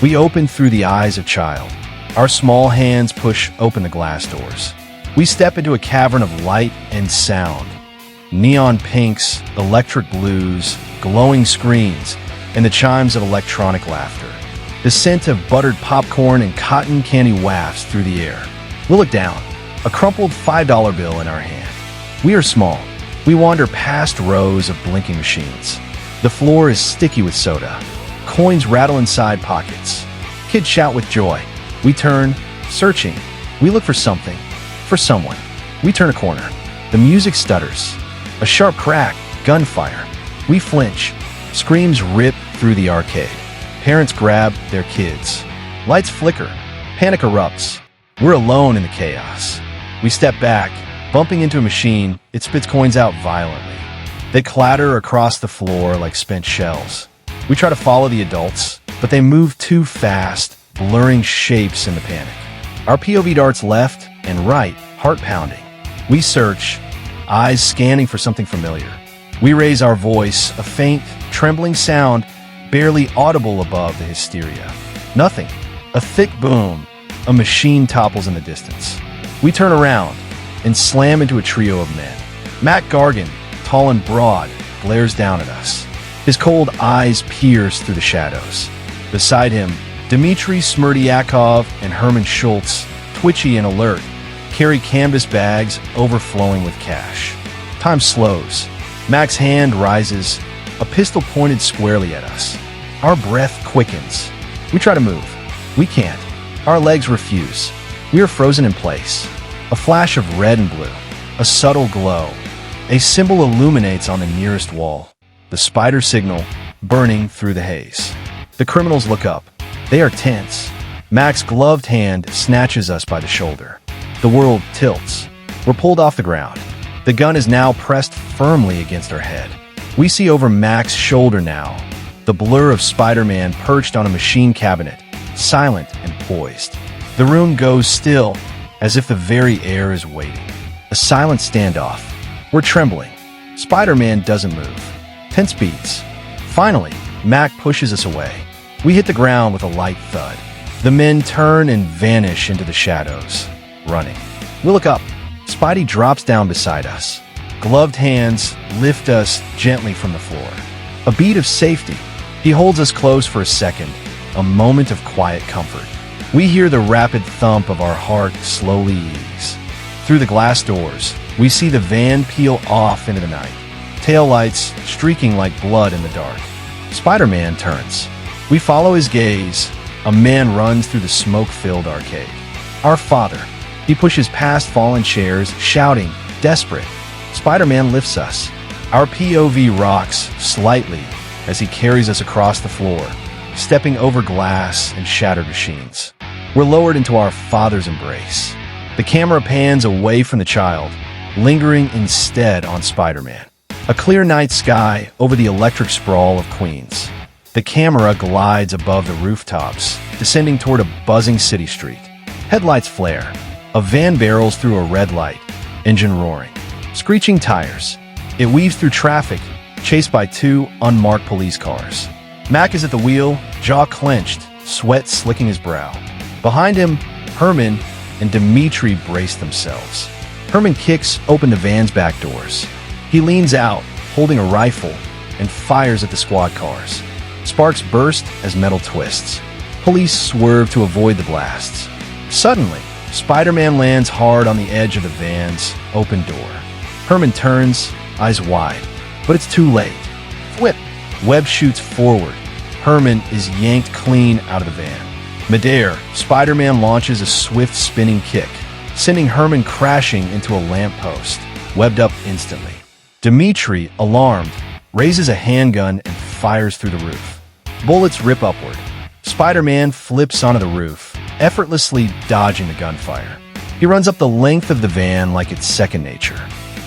We open through the eyes of child. Our small hands push open the glass doors. We step into a cavern of light and sound. Neon pinks, electric blues, glowing screens, and the chimes of electronic laughter. The scent of buttered popcorn and cotton candy wafts through the air. We look down, a crumpled $5 bill in our hand. We are small. We wander past rows of blinking machines. The floor is sticky with soda. Coins rattle inside pockets. Kids shout with joy. We turn, searching. We look for something, for someone. We turn a corner. The music stutters. A sharp crack, gunfire. We flinch. Screams rip through the arcade. Parents grab their kids. Lights flicker. Panic erupts. We're alone in the chaos. We step back, bumping into a machine. It spits coins out violently. They clatter across the floor like spent shells. We try to follow the adults, but they move too fast, blurring shapes in the panic. Our POV darts left and right, heart pounding. We search, eyes scanning for something familiar. We raise our voice, a faint, trembling sound, barely audible above the hysteria. Nothing. A thick boom. A machine topples in the distance. We turn around and slam into a trio of men. Gargan, tall and broad, glares down at us. His cold eyes pierce through the shadows. Beside him, Dmitri, Smerdyakov, and Herman Schultz, twitchy and alert, carry canvas bags overflowing with cash. Time slows. Mac's hand rises, a pistol pointed squarely at us. Our breath quickens. We try to move. We can't. Our legs refuse. We are frozen in place. A flash of red and blue. A subtle glow. A symbol illuminates on the nearest wall. The spider signal, burning through the haze. The criminals look up. They are tense. Mac's gloved hand snatches us by the shoulder. The world tilts. We're pulled off the ground. The gun is now pressed firmly against our head. We see over Mac's shoulder now, the blur of Spider-Man perched on a machine cabinet, silent and poised. The room goes still, as if the very air is waiting. A silent standoff. We're trembling. Spider-Man doesn't move. Tense beats. Finally, Mac pushes us away. We hit the ground with a light thud. The men turn and vanish into the shadows, running. We look up. Spidey drops down beside us. Gloved hands lift us gently from the floor. A beat of safety. He holds us close for a second, a moment of quiet comfort. We hear the rapid thump of our heart slowly ease. Through the glass doors, we see the van peel off into the night, taillights streaking like blood in the dark. Spider-Man turns. We follow his gaze. A man runs through the smoke-filled arcade. Our father. He pushes past fallen chairs, shouting, desperate. Spider-Man lifts us. Our POV rocks slightly as he carries us across the floor, stepping over glass and shattered machines. We're lowered into our father's embrace. The camera pans away from the child, lingering instead on Spider-Man. A clear night sky over the electric sprawl of Queens. The camera glides above the rooftops, descending toward a buzzing city street. Headlights flare. A van barrels through a red light, engine roaring. Screeching tires. It weaves through traffic, chased by two unmarked police cars. Mac is at the wheel, jaw clenched, sweat slicking his brow. Behind him, Herman and Dmitri brace themselves. Herman kicks open the van's back doors. He leans out, holding a rifle, and fires at the squad cars. Sparks burst as metal twists. Police swerve to avoid the blasts. Suddenly, Spider-Man lands hard on the edge of the van's open door. Herman turns, eyes wide, but it's too late. Whip! Webb shoots forward. Herman is yanked clean out of the van. Midair, Spider-Man launches a swift spinning kick, sending Herman crashing into a lamppost, webbed up instantly. Dmitri, alarmed, raises a handgun and fires through the roof. Bullets rip upward. Spider-Man flips onto the roof, effortlessly dodging the gunfire. He runs up the length of the van like it's second nature.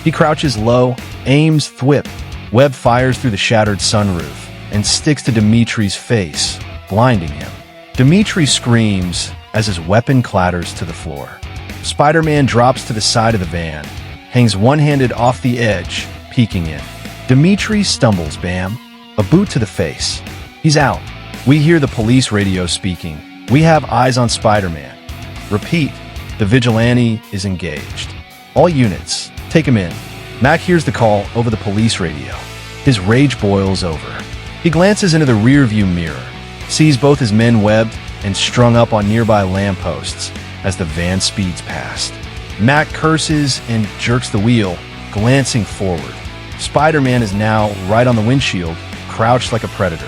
He crouches low, aims thwip. Webb fires through the shattered sunroof and sticks to Dimitri's face, blinding him. Dmitri screams as his weapon clatters to the floor. Spider-Man drops to the side of the van, hangs one-handed off the edge, peeking in. Dmitri stumbles, bam. A boot to the face. He's out. We hear the police radio speaking. "We have eyes on Spider-Man." Repeat. The vigilante is engaged. "All units, take him in." Mac hears the call over the police radio. His rage boils over. He glances into the rearview mirror, sees both his men webbed and strung up on nearby lampposts as the van speeds past. Mac curses and jerks the wheel, glancing forward. Spider-Man is now right on the windshield, crouched like a predator.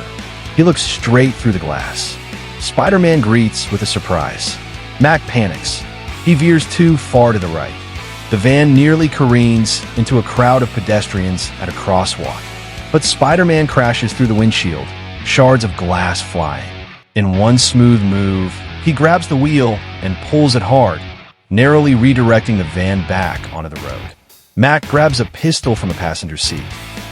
He looks straight through the glass. Spider-Man greets with a surprise. Mac panics. He veers too far to the right. The van nearly careens into a crowd of pedestrians at a crosswalk. But Spider-Man crashes through the windshield, shards of glass flying. In one smooth move, he grabs the wheel and pulls it hard, narrowly redirecting the van back onto the road. Mac grabs a pistol from the passenger seat.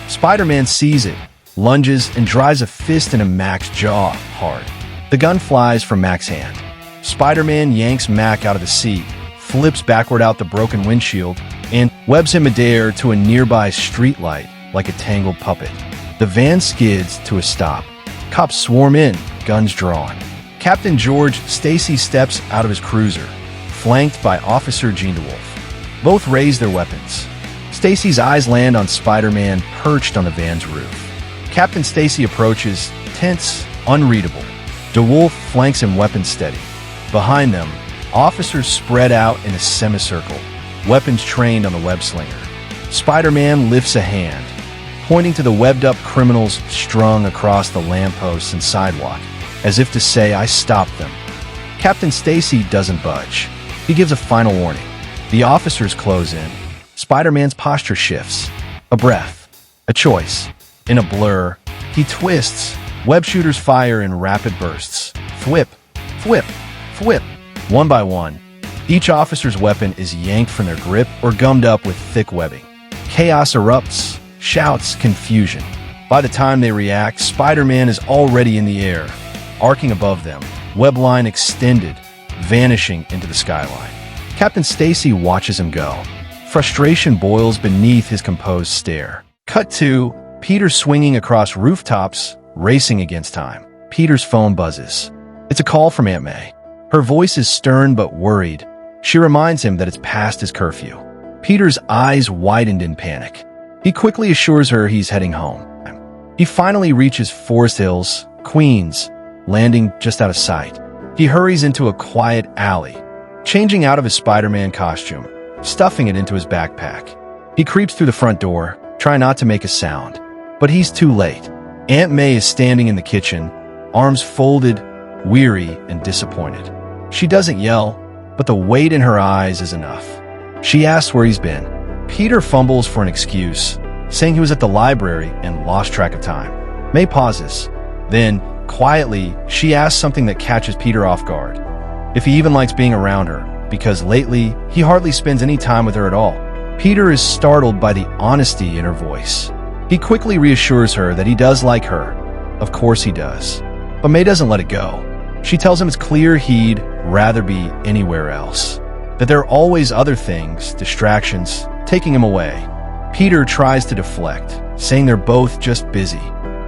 Spider-Man sees it, lunges, and drives a fist into Mac's jaw hard. The gun flies from Mac's hand. Spider-Man yanks Mac out of the seat, flips backward out the broken windshield, and webs him midair to a nearby streetlight like a tangled puppet. The van skids to a stop. Cops swarm in, guns drawn. Captain George Stacy steps out of his cruiser, flanked by Officer DeWolff. Both raise their weapons. Stacy's eyes land on Spider-Man perched on the van's roof. Captain Stacy approaches, tense, unreadable. DeWolff flanks him weapons steady. Behind them, officers spread out in a semicircle, weapons trained on the web slinger. Spider-Man lifts a hand, pointing to the webbed-up criminals strung across the lampposts and sidewalk, as if to say, "I stopped them." Captain Stacy doesn't budge. He gives a final warning. The officers close in. Spider-Man's posture shifts. A breath. A choice. In a blur, he twists. Web shooters fire in rapid bursts. Thwip, thwip, thwip. One by one, each officer's weapon is yanked from their grip or gummed up with thick webbing. Chaos erupts, shouts, confusion. By the time they react, Spider-Man is already in the air, arcing above them, web line extended, vanishing into the skyline. Captain Stacy watches him go. Frustration boils beneath his composed stare. Cut to Peter swinging across rooftops, racing against time. Peter's phone buzzes. It's a call from Aunt May. Her voice is stern but worried. She reminds him that it's past his curfew. Peter's eyes widened in panic. He quickly assures her he's heading home. He finally reaches Forest Hills, Queens, landing just out of sight. He hurries into a quiet alley, changing out of his Spider-Man costume, stuffing it into his backpack. He creeps through the front door, trying not to make a sound. But he's too late. Aunt May is standing in the kitchen, arms folded, weary and disappointed. She doesn't yell, but the weight in her eyes is enough. She asks where he's been. Peter fumbles for an excuse, saying he was at the library and lost track of time. May pauses. Then, quietly, she asks something that catches Peter off guard. If he even likes being around her, because lately, he hardly spends any time with her at all. Peter is startled by the honesty in her voice. He quickly reassures her that he does like her. Of course he does. But May doesn't let it go. She tells him it's clear he'd rather be anywhere else. That there are always other things, distractions, taking him away. Peter tries to deflect, saying they're both just busy.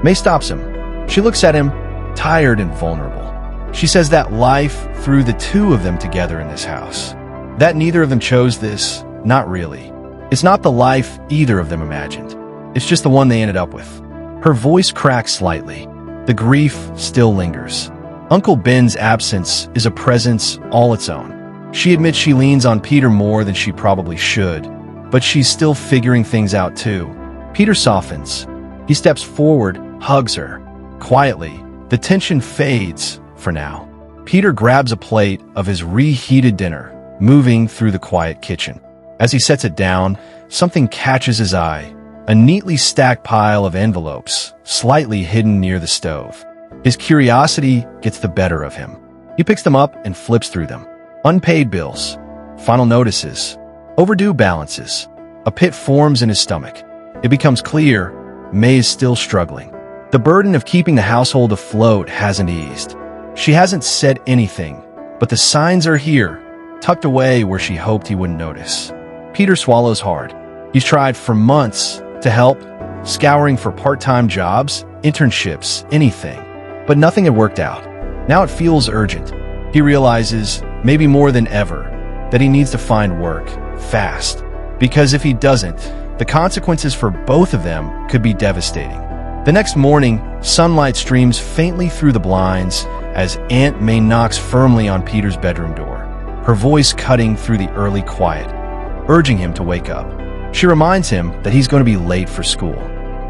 May stops him. She looks at him, tired and vulnerable. She says that life threw the two of them together in this house. That neither of them chose this, not really. It's not the life either of them imagined. It's just the one they ended up with. Her voice cracks slightly. The grief still lingers. Uncle Ben's absence is a presence all its own. She admits she leans on Peter more than she probably should, but she's still figuring things out too. Peter softens. He steps forward, hugs her. Quietly, the tension fades for now. Peter grabs a plate of his reheated dinner, moving through the quiet kitchen. As he sets it down, something catches his eye. A neatly stacked pile of envelopes, slightly hidden near the stove. His curiosity gets the better of him. He picks them up and flips through them. Unpaid bills, final notices, overdue balances. A pit forms in his stomach. It becomes clear May is still struggling. The burden of keeping the household afloat hasn't eased. She hasn't said anything, but the signs are here, tucked away where she hoped he wouldn't notice. Peter swallows hard. He's tried for months to help, scouring for part-time jobs, internships, anything. But nothing had worked out. Now it feels urgent. He realizes, maybe more than ever, that he needs to find work, fast. Because if he doesn't, the consequences for both of them could be devastating. The next morning, sunlight streams faintly through the blinds as Aunt May knocks firmly on Peter's bedroom door, her voice cutting through the early quiet, urging him to wake up. She reminds him that he's going to be late for school.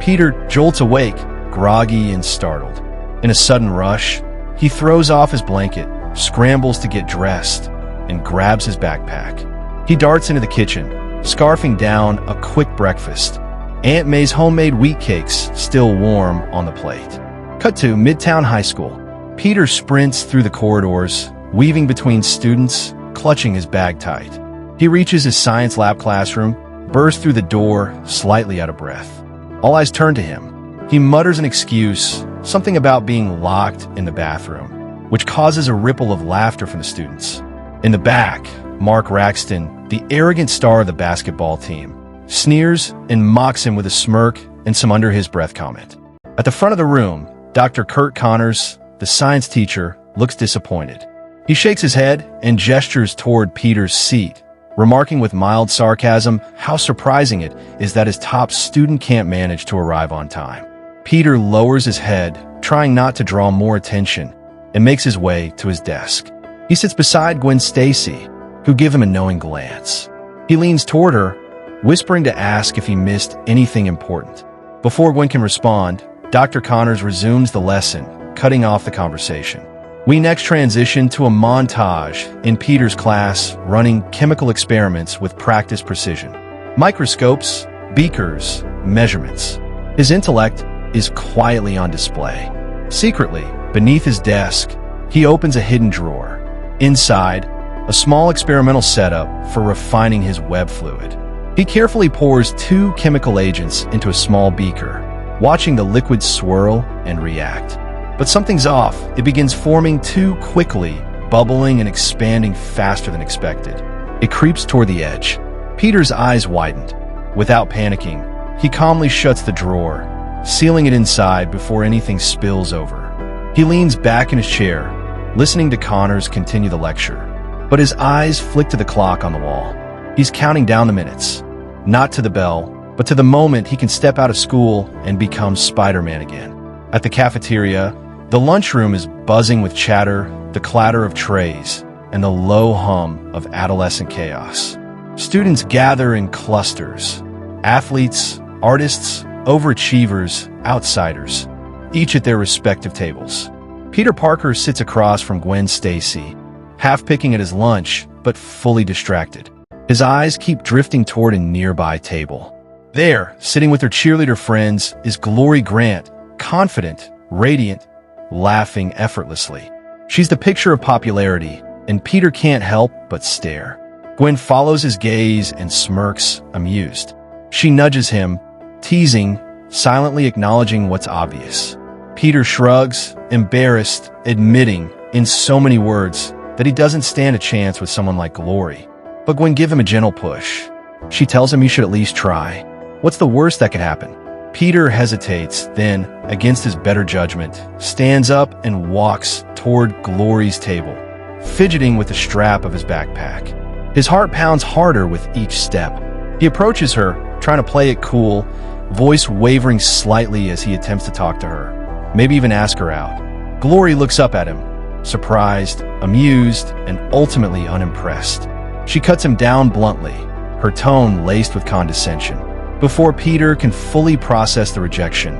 Peter jolts awake, groggy and startled. In a sudden rush, he throws off his blanket, scrambles to get dressed, and grabs his backpack. He darts into the kitchen, scarfing down a quick breakfast. Aunt May's homemade wheat cakes still warm on the plate. Cut to Midtown High School. Peter sprints through the corridors, weaving between students, clutching his bag tight. He reaches his science lab classroom, bursts through the door, slightly out of breath. All eyes turn to him. He mutters an excuse, something about being locked in the bathroom, which causes a ripple of laughter from the students. In the back, Mark Raxton, the arrogant star of the basketball team, sneers and mocks him with a smirk and some under-his-breath comment. At the front of the room, Dr. Curt Connors, the science teacher, looks disappointed. He shakes his head and gestures toward Peter's seat, remarking with mild sarcasm how surprising it is that his top student can't manage to arrive on time. Peter lowers his head, trying not to draw more attention, and makes his way to his desk. He sits beside Gwen Stacy, who gives him a knowing glance. He leans toward her, whispering to ask if he missed anything important. Before Gwen can respond, Dr. Connors resumes the lesson, cutting off the conversation. We next transition to a montage in Peter's class running chemical experiments with practiced precision. Microscopes, beakers, measurements. His intellect is quietly on display. Secretly, beneath his desk, he opens a hidden drawer. Inside, a small experimental setup for refining his web fluid. He carefully pours 2 chemical agents into a small beaker, watching the liquid swirl and react. But something's off. It begins forming too quickly, bubbling and expanding faster than expected. It creeps toward the edge. Peter's eyes widened. Without panicking, he calmly shuts the drawer, sealing it inside before anything spills over. He leans back in his chair, listening to Connors continue the lecture. But his eyes flick to the clock on the wall. He's counting down the minutes, not to the bell, but to the moment he can step out of school and become Spider-Man again. At the cafeteria, the lunchroom is buzzing with chatter, the clatter of trays, and the low hum of adolescent chaos. Students gather in clusters. Athletes, artists, overachievers, outsiders, each at their respective tables. Peter Parker sits across from Gwen Stacy, half picking at his lunch, but fully distracted. His eyes keep drifting toward a nearby table. There, sitting with her cheerleader friends, is Glory Grant, confident, radiant, laughing effortlessly. She's the picture of popularity, and Peter can't help but stare. Gwen follows his gaze and smirks, amused. She nudges him, teasing, silently acknowledging what's obvious. Peter shrugs, embarrassed, admitting, in so many words, that he doesn't stand a chance with someone like Glory. But Gwen gives him a gentle push. She tells him he should at least try. What's the worst that could happen? Peter hesitates, then, against his better judgment, stands up and walks toward Glory's table, fidgeting with the strap of his backpack. His heart pounds harder with each step. He approaches her, trying to play it cool, voice wavering slightly as he attempts to talk to her, maybe even ask her out. Glory looks up at him, surprised, amused, and ultimately unimpressed. She cuts him down bluntly, her tone laced with condescension. Before Peter can fully process the rejection,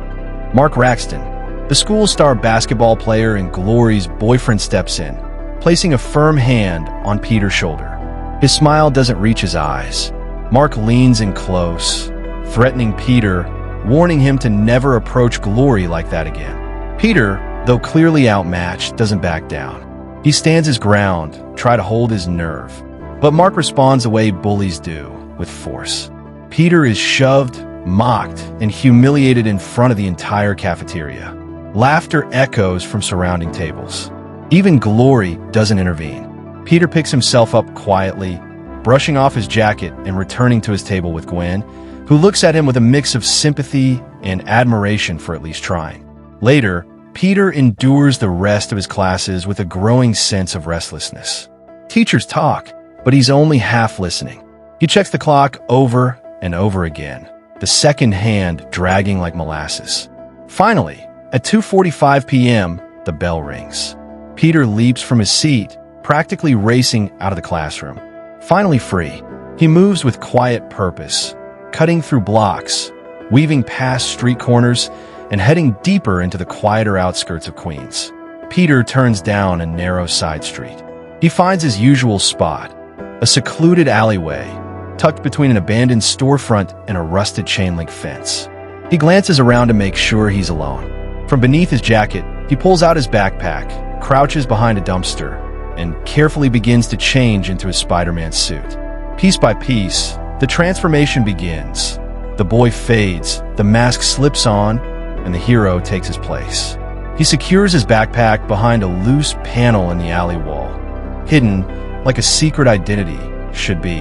Mark Raxton, the school star basketball player and Glory's boyfriend, steps in, placing a firm hand on Peter's shoulder. His smile doesn't reach his eyes. Mark leans in close, threatening Peter, warning him to never approach Glory like that again. Peter, though clearly outmatched, doesn't back down. He stands his ground, try to hold his nerve. But Mark responds the way bullies do, with force. Peter is shoved, mocked, and humiliated in front of the entire cafeteria. Laughter echoes from surrounding tables. Even Glory doesn't intervene. Peter picks himself up quietly, brushing off his jacket and returning to his table with Gwen, who looks at him with a mix of sympathy and admiration for at least trying. Later, Peter endures the rest of his classes with a growing sense of restlessness. Teachers talk, but he's only half listening. He checks the clock over and over again, the second hand dragging like molasses. Finally, at 2:45 p.m., the bell rings. Peter leaps from his seat, practically racing out of the classroom. Finally free, he moves with quiet purpose, cutting through blocks, weaving past street corners, and heading deeper into the quieter outskirts of Queens. Peter turns down a narrow side street. He finds his usual spot, a secluded alleyway, tucked between an abandoned storefront and a rusted chain-link fence. He glances around to make sure he's alone. From beneath his jacket, he pulls out his backpack, crouches behind a dumpster, and carefully begins to change into his Spider-Man suit. Piece by piece, the transformation begins. The boy fades, the mask slips on, and the hero takes his place. He secures his backpack behind a loose panel in the alley wall, hidden like a secret identity should be.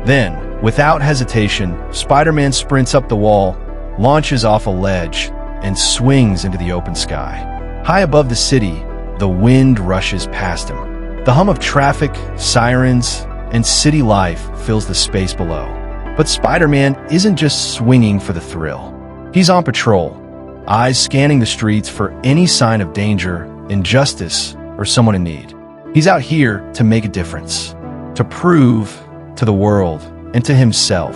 Then, without hesitation, Spider-Man sprints up the wall, launches off a ledge, and swings into the open sky. High above the city, the wind rushes past him. The hum of traffic, sirens, and city life fills the space below. But Spider-Man isn't just swinging for the thrill. He's on patrol, eyes scanning the streets for any sign of danger, injustice, or someone in need. He's out here to make a difference, to prove to the world and to himself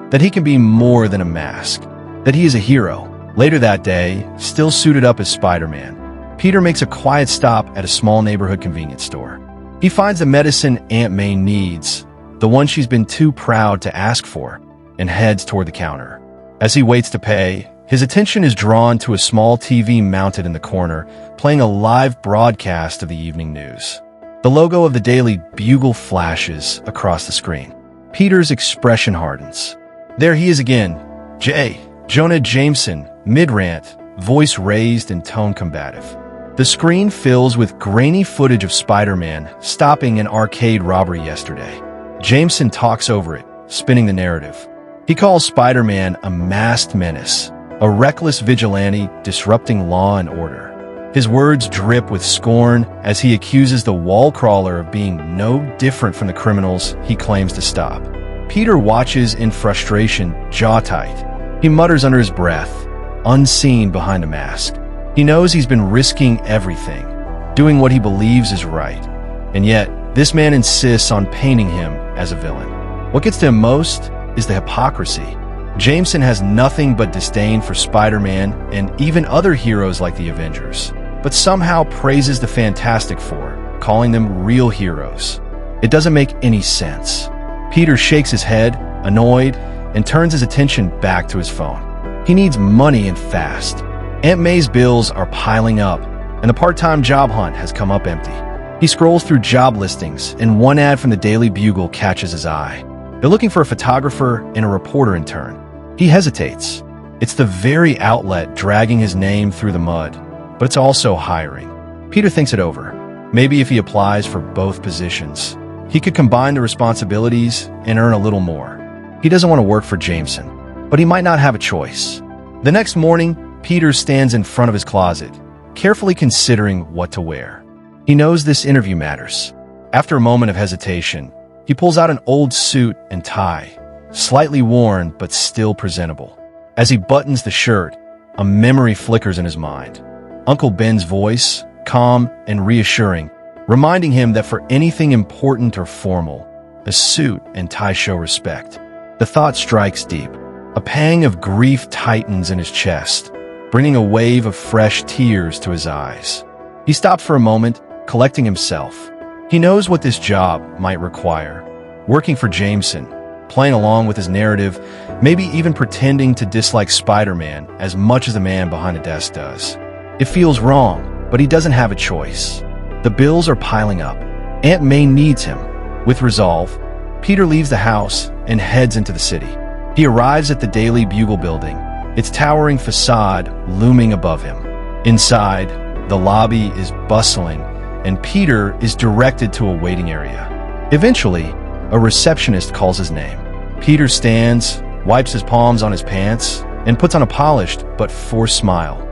that he can be more than a mask, that he is a hero. Later that day, still suited up as Spider-Man, Peter makes a quiet stop at a small neighborhood convenience store. He finds the medicine Aunt May needs, the one she's been too proud to ask for, and heads toward the counter. As he waits to pay, his attention is drawn to a small TV mounted in the corner, playing a live broadcast of the evening news. The logo of the Daily Bugle flashes across the screen. Peter's expression hardens. There he is again, Jonah Jameson, mid-rant, voice raised and tone combative. The screen fills with grainy footage of Spider-Man stopping an arcade robbery yesterday. Jameson talks over it, spinning the narrative. He calls Spider-Man a masked menace, a reckless vigilante disrupting law and order. His words drip with scorn as he accuses the wall crawler of being no different from the criminals he claims to stop. Peter watches in frustration, jaw tight. He mutters under his breath, unseen behind a mask. He knows he's been risking everything, doing what he believes is right. And yet, this man insists on painting him as a villain. What gets to him most is the hypocrisy. Jameson has nothing but disdain for Spider-Man and even other heroes like the Avengers, but somehow praises the Fantastic Four, calling them real heroes. It doesn't make any sense. Peter shakes his head, annoyed, and turns his attention back to his phone. He needs money and fast. Aunt May's bills are piling up, and the part-time job hunt has come up empty. He scrolls through job listings, and one ad from the Daily Bugle catches his eye. They're looking for a photographer and a reporter intern. He hesitates. It's the very outlet dragging his name through the mud, but it's also hiring. Peter thinks it over. Maybe if he applies for both positions, he could combine the responsibilities and earn a little more. He doesn't want to work for Jameson, but he might not have a choice. The next morning, Peter stands in front of his closet, carefully considering what to wear. He knows this interview matters. After a moment of hesitation, he pulls out an old suit and tie, slightly worn but still presentable. As he buttons the shirt, a memory flickers in his mind. Uncle Ben's voice, calm and reassuring, reminding him that for anything important or formal, a suit and tie show respect. The thought strikes deep. A pang of grief tightens in his chest, bringing a wave of fresh tears to his eyes. He stops for a moment, collecting himself. He knows what this job might require. Working for Jameson, playing along with his narrative, maybe even pretending to dislike Spider-Man as much as the man behind the desk does. It feels wrong, but he doesn't have a choice. The bills are piling up. Aunt May needs him. With resolve, Peter leaves the house and heads into the city. He arrives at the Daily Bugle building, its towering facade looming above him. Inside, the lobby is bustling, and Peter is directed to a waiting area. Eventually, a receptionist calls his name. Peter stands, wipes his palms on his pants, and puts on a polished but forced smile.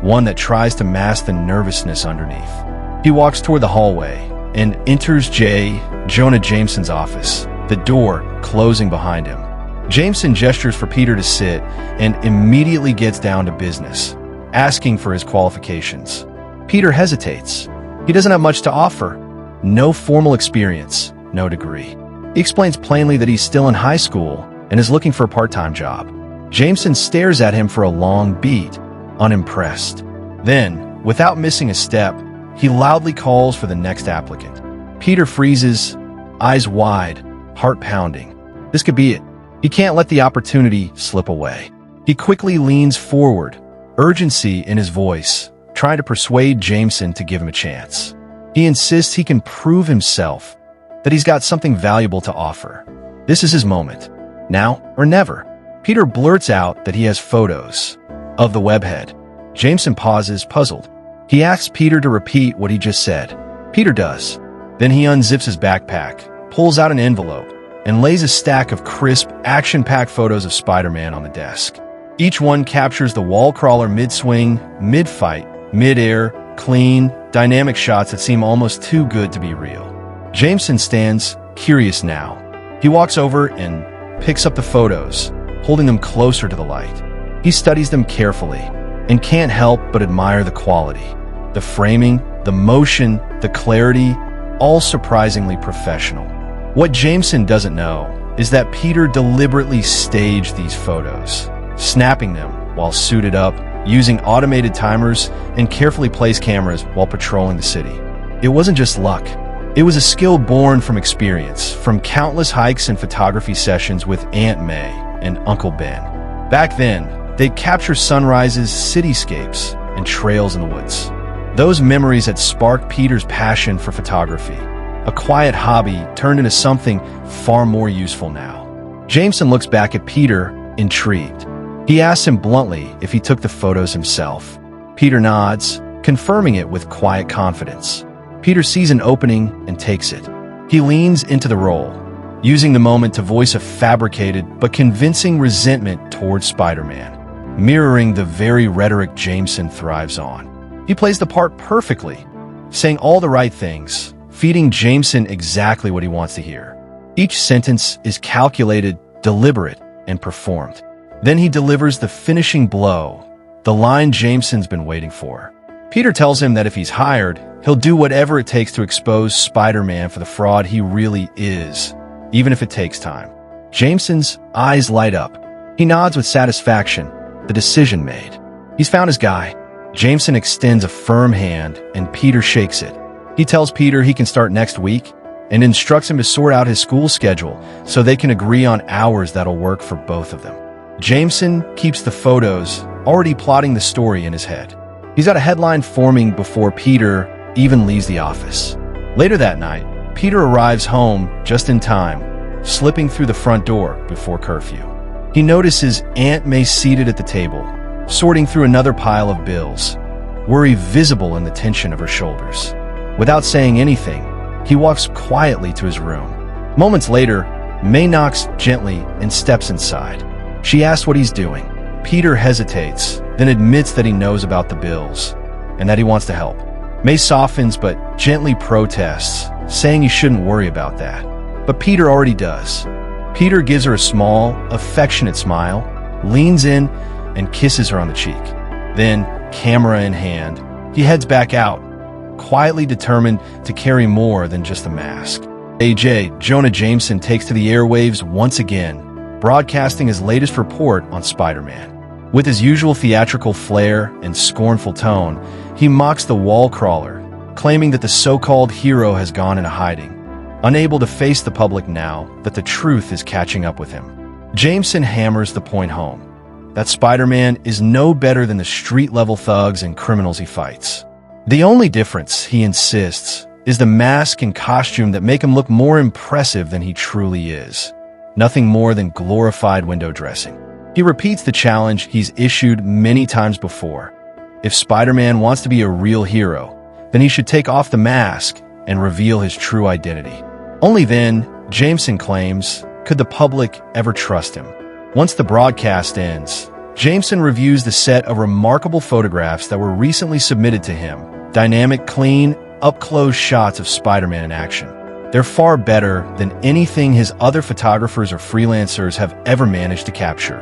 one that tries to mask the nervousness underneath. He walks toward the hallway and enters Jonah Jameson's office, the door closing behind him. Jameson gestures for Peter to sit and immediately gets down to business, asking for his qualifications. Peter hesitates. He doesn't have much to offer. No formal experience, no degree. He explains plainly that he's still in high school and is looking for a part-time job. Jameson stares at him for a long beat, unimpressed. Then, without missing a step, he loudly calls for the next applicant. Peter freezes, eyes wide, heart pounding. This could be it. He can't let the opportunity slip away. He quickly leans forward, urgency in his voice, trying to persuade Jameson to give him a chance. He insists he can prove himself, that he's got something valuable to offer. This is his moment. Now or never. Peter blurts out that he has photos of the webhead. Jameson pauses, puzzled. He asks Peter to repeat what he just said. Peter does. Then he unzips his backpack, pulls out an envelope, and lays a stack of crisp, action-packed photos of Spider-Man on the desk. Each one captures the wall crawler mid-swing, mid-fight, mid-air, clean, dynamic shots that seem almost too good to be real. Jameson stands, curious now. He walks over and picks up the photos, holding them closer to the light. He studies them carefully and can't help but admire the quality. The framing, the motion, the clarity, all surprisingly professional. What Jameson doesn't know is that Peter deliberately staged these photos, snapping them while suited up, using automated timers and carefully placed cameras while patrolling the city. It wasn't just luck. It was a skill born from experience, from countless hikes and photography sessions with Aunt May and Uncle Ben. Back then, they'd capture sunrises, cityscapes, and trails in the woods. Those memories had sparked Peter's passion for photography, a quiet hobby turned into something far more useful now. Jameson looks back at Peter, intrigued. He asks him bluntly if he took the photos himself. Peter nods, confirming it with quiet confidence. Peter sees an opening and takes it. He leans into the role, using the moment to voice a fabricated but convincing resentment towards Spider-Man, mirroring the very rhetoric Jameson thrives on. He plays the part perfectly, saying all the right things, feeding Jameson exactly what he wants to hear. Each sentence is calculated, deliberate, and performed. Then he delivers the finishing blow, the line Jameson's been waiting for. Peter tells him that if he's hired, he'll do whatever it takes to expose Spider-Man for the fraud he really is, even if it takes time. Jameson's eyes light up. He nods with satisfaction, the decision made. He's found his guy. Jameson extends a firm hand, and Peter shakes it. He tells Peter he can start next week and instructs him to sort out his school schedule so they can agree on hours that'll work for both of them. Jameson keeps the photos, already plotting the story in his head. He's got a headline forming before Peter even leaves the office. Later that night, Peter arrives home just in time, slipping through the front door before curfew. He notices Aunt May seated at the table, sorting through another pile of bills, worry visible in the tension of her shoulders. Without saying anything, he walks quietly to his room. Moments later, May knocks gently and steps inside. She asks what he's doing. Peter hesitates, then admits that he knows about the bills and that he wants to help. May softens but gently protests, saying he shouldn't worry about that. But Peter already does. Peter gives her a small, affectionate smile, leans in, and kisses her on the cheek. Then, camera in hand, he heads back out, quietly determined to carry more than just a mask. Jonah Jameson takes to the airwaves once again, broadcasting his latest report on Spider-Man. With his usual theatrical flair and scornful tone, he mocks the wall crawler, claiming that the so-called hero has gone into hiding, unable to face the public now that the truth is catching up with him. Jameson hammers the point home, that Spider-Man is no better than the street-level thugs and criminals he fights. The only difference, he insists, is the mask and costume that make him look more impressive than he truly is. Nothing more than glorified window dressing. He repeats the challenge he's issued many times before. If Spider-Man wants to be a real hero, then he should take off the mask and reveal his true identity. Only then, Jameson claims, could the public ever trust him. Once the broadcast ends, Jameson reviews the set of remarkable photographs that were recently submitted to him. Dynamic, clean, up-close shots of Spider-Man in action. They're far better than anything his other photographers or freelancers have ever managed to capture.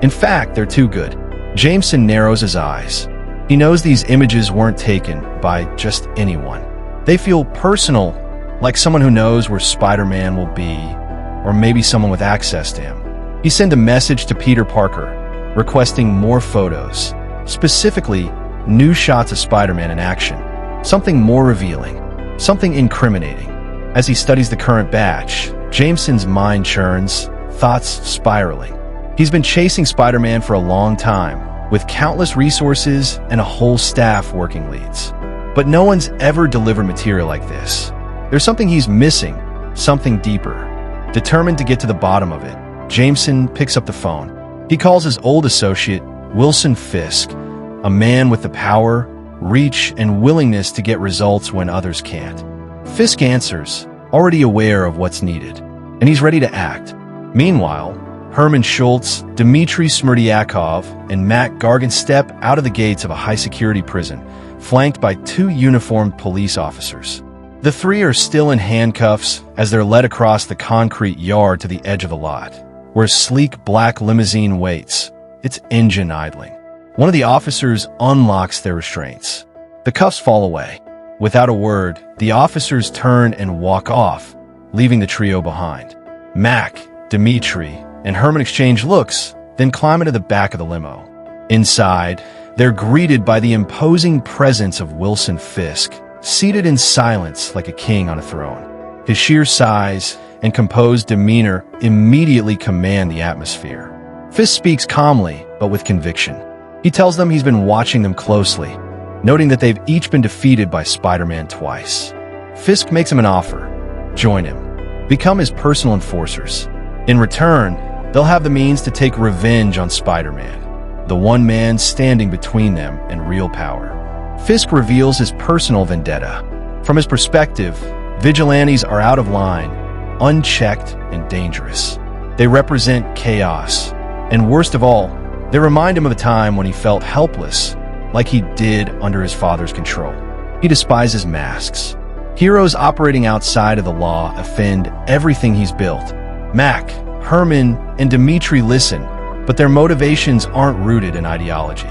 In fact, they're too good. Jameson narrows his eyes. He knows these images weren't taken by just anyone. They feel personal, like someone who knows where Spider-Man will be, or maybe someone with access to him. He sent a message to Peter Parker, requesting more photos, specifically new shots of Spider-Man in action, something more revealing, something incriminating. As he studies the current batch, Jameson's mind churns, thoughts spiraling. He's been chasing Spider-Man for a long time, with countless resources and a whole staff working leads. But no one's ever delivered material like this. There's something he's missing, something deeper. Determined to get to the bottom of it, Jameson picks up the phone. He calls his old associate, Wilson Fisk, a man with the power, reach, and willingness to get results when others can't. Fisk answers, already aware of what's needed, and he's ready to act. Meanwhile, Herman Schultz, Dmitri Smerdyakov, and Gargan step out of the gates of a high-security prison, flanked by 2 uniformed police officers. The 3 are still in handcuffs as they're led across the concrete yard to the edge of the lot, where a sleek black limousine waits, its engine idling. One of the officers unlocks their restraints. The cuffs fall away. Without a word, the officers turn and walk off, leaving the trio behind. Dmitri, and Herman exchange looks, then climb into the back of the limo. Inside, they're greeted by the imposing presence of Wilson Fisk, seated in silence like a king on a throne. His sheer size and composed demeanor immediately command the atmosphere. Fisk speaks calmly, but with conviction. He tells them he's been watching them closely, noting that they've each been defeated by Spider-Man twice. Fisk makes him an offer. Join him. Become his personal enforcers. In return, they'll have the means to take revenge on Spider-Man, the one man standing between them and real power. Fisk reveals his personal vendetta. From his perspective, vigilantes are out of line, unchecked, and dangerous. They represent chaos, and worst of all, they remind him of a time when he felt helpless, like he did under his father's control. He despises masks. Heroes operating outside of the law offend everything he's built. Herman, and Dmitri listen, but their motivations aren't rooted in ideology.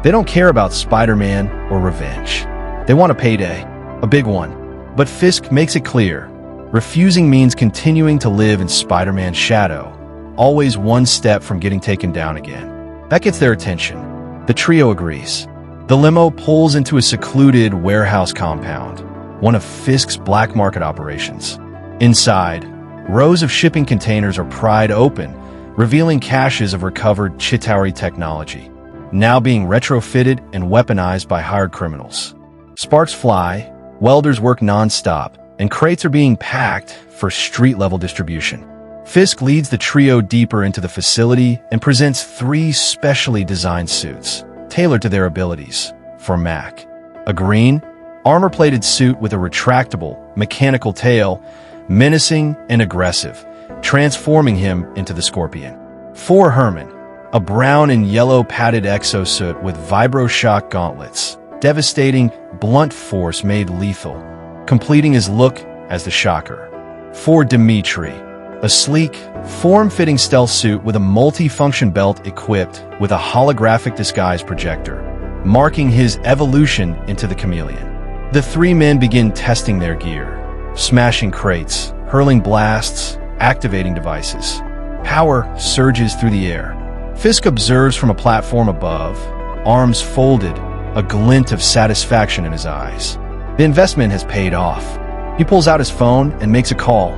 They don't care about Spider-Man or revenge. They want a payday, a big one. But Fisk makes it clear, refusing means continuing to live in Spider-Man's shadow, always one step from getting taken down again. That gets their attention. The trio agrees. The limo pulls into a secluded warehouse compound, one of Fisk's black market operations. Inside, rows of shipping containers are pried open, revealing caches of recovered Chitauri technology, now being retrofitted and weaponized by hired criminals. Sparks fly, welders work non-stop, and crates are being packed for street-level distribution. Fisk leads the trio deeper into the facility and presents 3 specially designed suits, tailored to their abilities, for Mac. A green, armor-plated suit with a retractable, mechanical tail, menacing and aggressive, transforming him into the Scorpion. For Herman, a brown and yellow padded exosuit with vibro-shock gauntlets, devastating, blunt force made lethal, completing his look as the Shocker. For Dmitri, a sleek, form-fitting stealth suit with a multi-function belt equipped with a holographic disguise projector, marking his evolution into the Chameleon. The 3 men begin testing their gear, smashing crates, hurling blasts, activating devices. Power surges through the air. Fisk observes from a platform above, arms folded, a glint of satisfaction in his eyes. The investment has paid off. He pulls out his phone and makes a call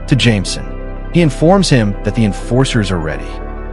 to Jameson. He informs him that the enforcers are ready.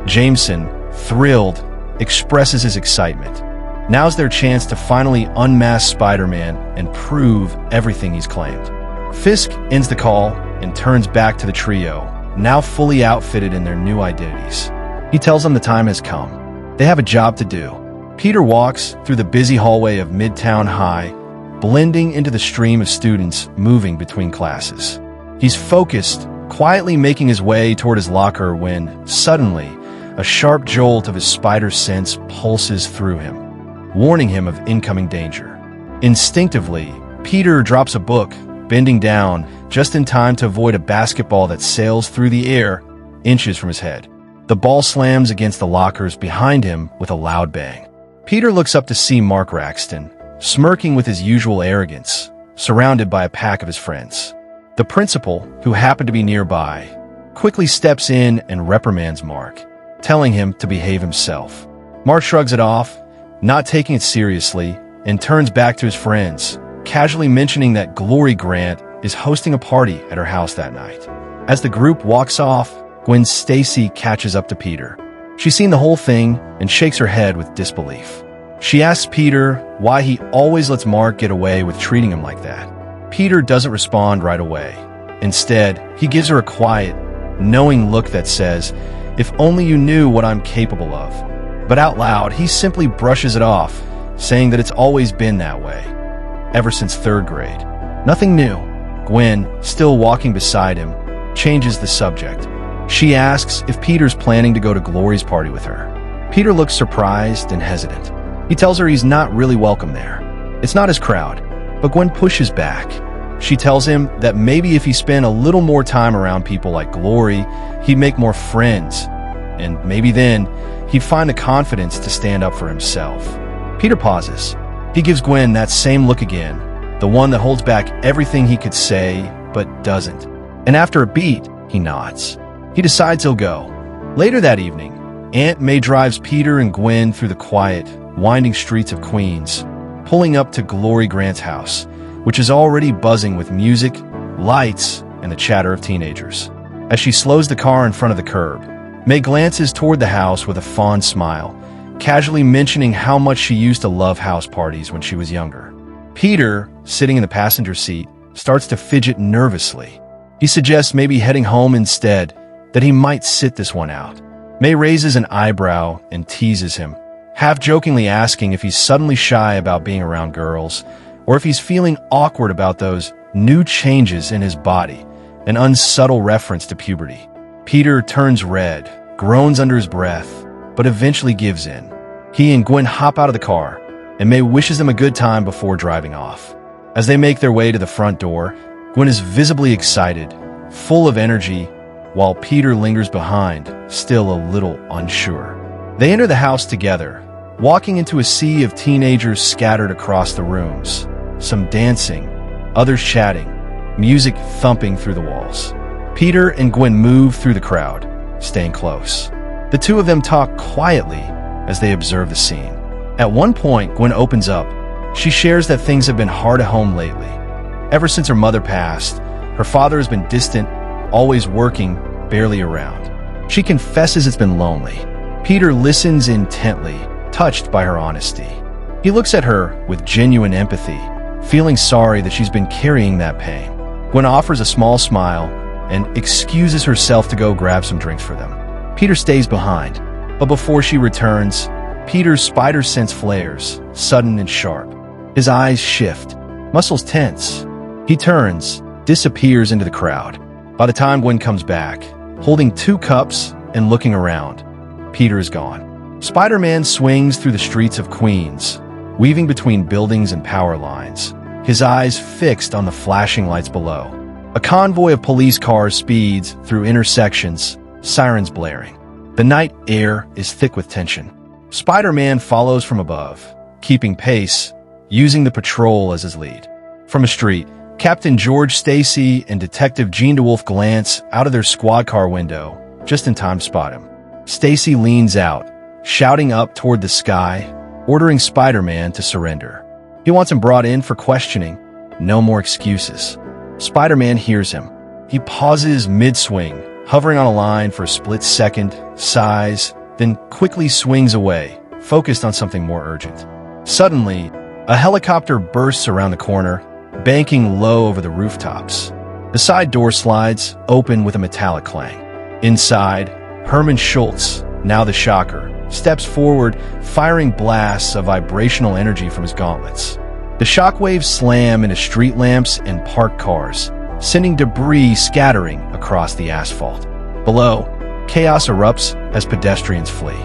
Jameson, thrilled, expresses his excitement. Now's their chance to finally unmask Spider-Man and prove everything he's claimed. Fisk ends the call and turns back to the trio, now fully outfitted in their new identities. He tells them the time has come. They have a job to do. Peter walks through the busy hallway of Midtown High, blending into the stream of students moving between classes. He's focused, quietly making his way toward his locker when, suddenly, a sharp jolt of his spider sense pulses through him, warning him of incoming danger. Instinctively, Peter drops a book, bending down just in time to avoid a basketball that sails through the air inches from his head. The ball slams against the lockers behind him with a loud bang. Peter looks up to see Mark Raxton, smirking with his usual arrogance, surrounded by a pack of his friends. The principal, who happened to be nearby, quickly steps in and reprimands Mark, telling him to behave himself. Mark shrugs it off, not taking it seriously, and turns back to his friends, casually mentioning that Glory Grant is hosting a party at her house that night. As the group walks off, Gwen Stacy catches up to Peter. She's seen the whole thing and shakes her head with disbelief. She asks Peter why he always lets Mark get away with treating him like that. Peter doesn't respond right away. Instead, he gives her a quiet, knowing look that says, "If only you knew what I'm capable of." But out loud, he simply brushes it off, saying that it's always been that way, ever since 3rd grade. Nothing new. Gwen, still walking beside him, changes the subject. She asks if Peter's planning to go to Glory's party with her. Peter looks surprised and hesitant. He tells her he's not really welcome there. It's not his crowd, but Gwen pushes back. She tells him that maybe if he spent a little more time around people like Glory, he'd make more friends, and maybe then he'd find the confidence to stand up for himself. Peter pauses. He gives Gwen that same look again, the one that holds back everything he could say, but doesn't. And after a beat, he nods. He decides he'll go. Later that evening, Aunt May drives Peter and Gwen through the quiet, winding streets of Queens, pulling up to Glory Grant's house, which is already buzzing with music, lights, and the chatter of teenagers. As she slows the car in front of the curb, May glances toward the house with a fond smile, casually mentioning how much she used to love house parties when she was younger. Peter, sitting in the passenger seat, starts to fidget nervously. He suggests maybe heading home instead, that he might sit this one out. May raises an eyebrow and teases him, half-jokingly asking if he's suddenly shy about being around girls, or if he's feeling awkward about those new changes in his body, an unsubtle reference to puberty. Peter turns red, groans under his breath, but eventually gives in. He and Gwen hop out of the car, and May wishes them a good time before driving off. As they make their way to the front door, Gwen is visibly excited, full of energy, while Peter lingers behind, still a little unsure. They enter the house together, walking into a sea of teenagers scattered across the rooms, some dancing, others chatting, music thumping through the walls. Peter and Gwen move through the crowd, staying close. The two of them talk quietly as they observe the scene. At one point, Gwen opens up. She shares that things have been hard at home lately. Ever since her mother passed, her father has been distant, always working, barely around. She confesses it's been lonely. Peter listens intently, touched by her honesty. He looks at her with genuine empathy, feeling sorry that she's been carrying that pain. Gwen offers a small smile and excuses herself to go grab some drinks for them. Peter stays behind, but before she returns, Peter's spider sense flares, sudden and sharp. His eyes shift, muscles tense. He turns, disappears into the crowd. By the time Gwen comes back, holding 2 cups and looking around, Peter is gone. Spider-Man swings through the streets of Queens, weaving between buildings and power lines, his eyes fixed on the flashing lights below. A convoy of police cars speeds through intersections, sirens blaring. The night air is thick with tension. Spider-Man follows from above, keeping pace, using the patrol as his lead. From a street, Captain George Stacy and Detective Gene DeWolff glance out of their squad car window, just in time to spot him. Stacy leans out, shouting up toward the sky, ordering Spider-Man to surrender. He wants him brought in for questioning. No more excuses. Spider-Man hears him. He pauses mid-swing, hovering on a line for a split second, sighs, then quickly swings away, focused on something more urgent. Suddenly, a helicopter bursts around the corner, banking low over the rooftops. The side door slides open with a metallic clang. Inside, Herman Schultz, now the Shocker, steps forward, firing blasts of vibrational energy from his gauntlets. The shockwaves slam into street lamps and parked cars, sending debris scattering across the asphalt. Below, Chaos erupts as pedestrians flee.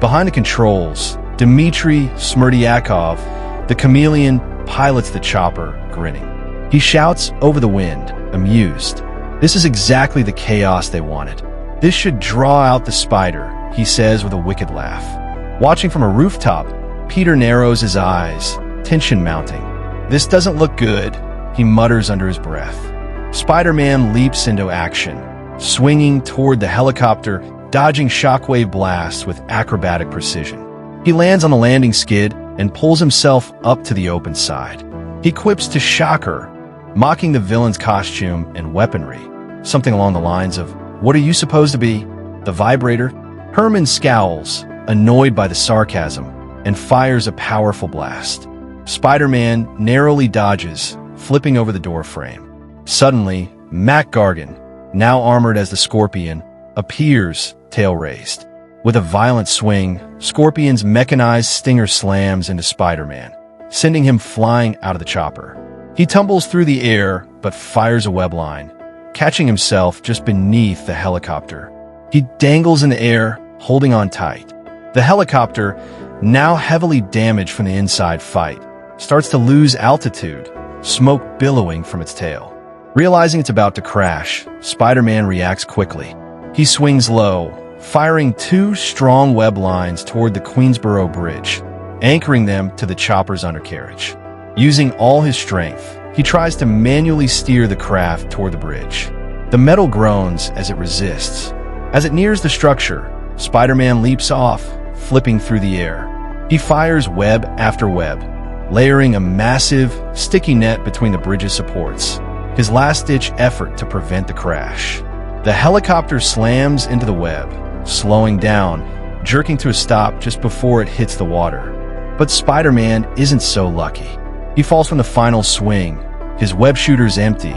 Behind the controls, Dmitri Smerdyakov, the Chameleon, pilots the chopper, grinning. He shouts over the wind, amused. This is exactly the chaos they wanted. This should draw out the spider, he says with a wicked laugh. Watching from a rooftop, Peter narrows his eyes, tension mounting. This doesn't look good, he mutters under his breath. Spider-Man leaps into action, swinging toward the helicopter, dodging shockwave blasts with acrobatic precision. He lands on the landing skid and pulls himself up to the open side. He quips to Shocker, mocking the villain's costume and weaponry, something along the lines of, "What are you supposed to be? The vibrator?" Herman scowls, annoyed by the sarcasm, and fires a powerful blast. Spider-Man narrowly dodges, flipping over the door frame. Suddenly, Gargan, now armored as the Scorpion, appears, tail raised. With a violent swing, Scorpion's mechanized stinger slams into Spider-Man, sending him flying out of the chopper. He tumbles through the air, but fires a web line, catching himself just beneath the helicopter. He dangles in the air, holding on tight. The helicopter, now heavily damaged from the inside fight, starts to lose altitude, smoke billowing from its tail. Realizing it's about to crash, Spider-Man reacts quickly. He swings low, firing 2 strong web lines toward the Queensboro Bridge, anchoring them to the chopper's undercarriage. Using all his strength, he tries to manually steer the craft toward the bridge. The metal groans as it resists. As it nears the structure, Spider-Man leaps off, flipping through the air. He fires web after web, layering a massive, sticky net between the bridge's supports, his last-ditch effort to prevent the crash. The helicopter slams into the web, slowing down, jerking to a stop just before it hits the water. But Spider-Man isn't so lucky. He falls from the final swing, his web shooter's empty,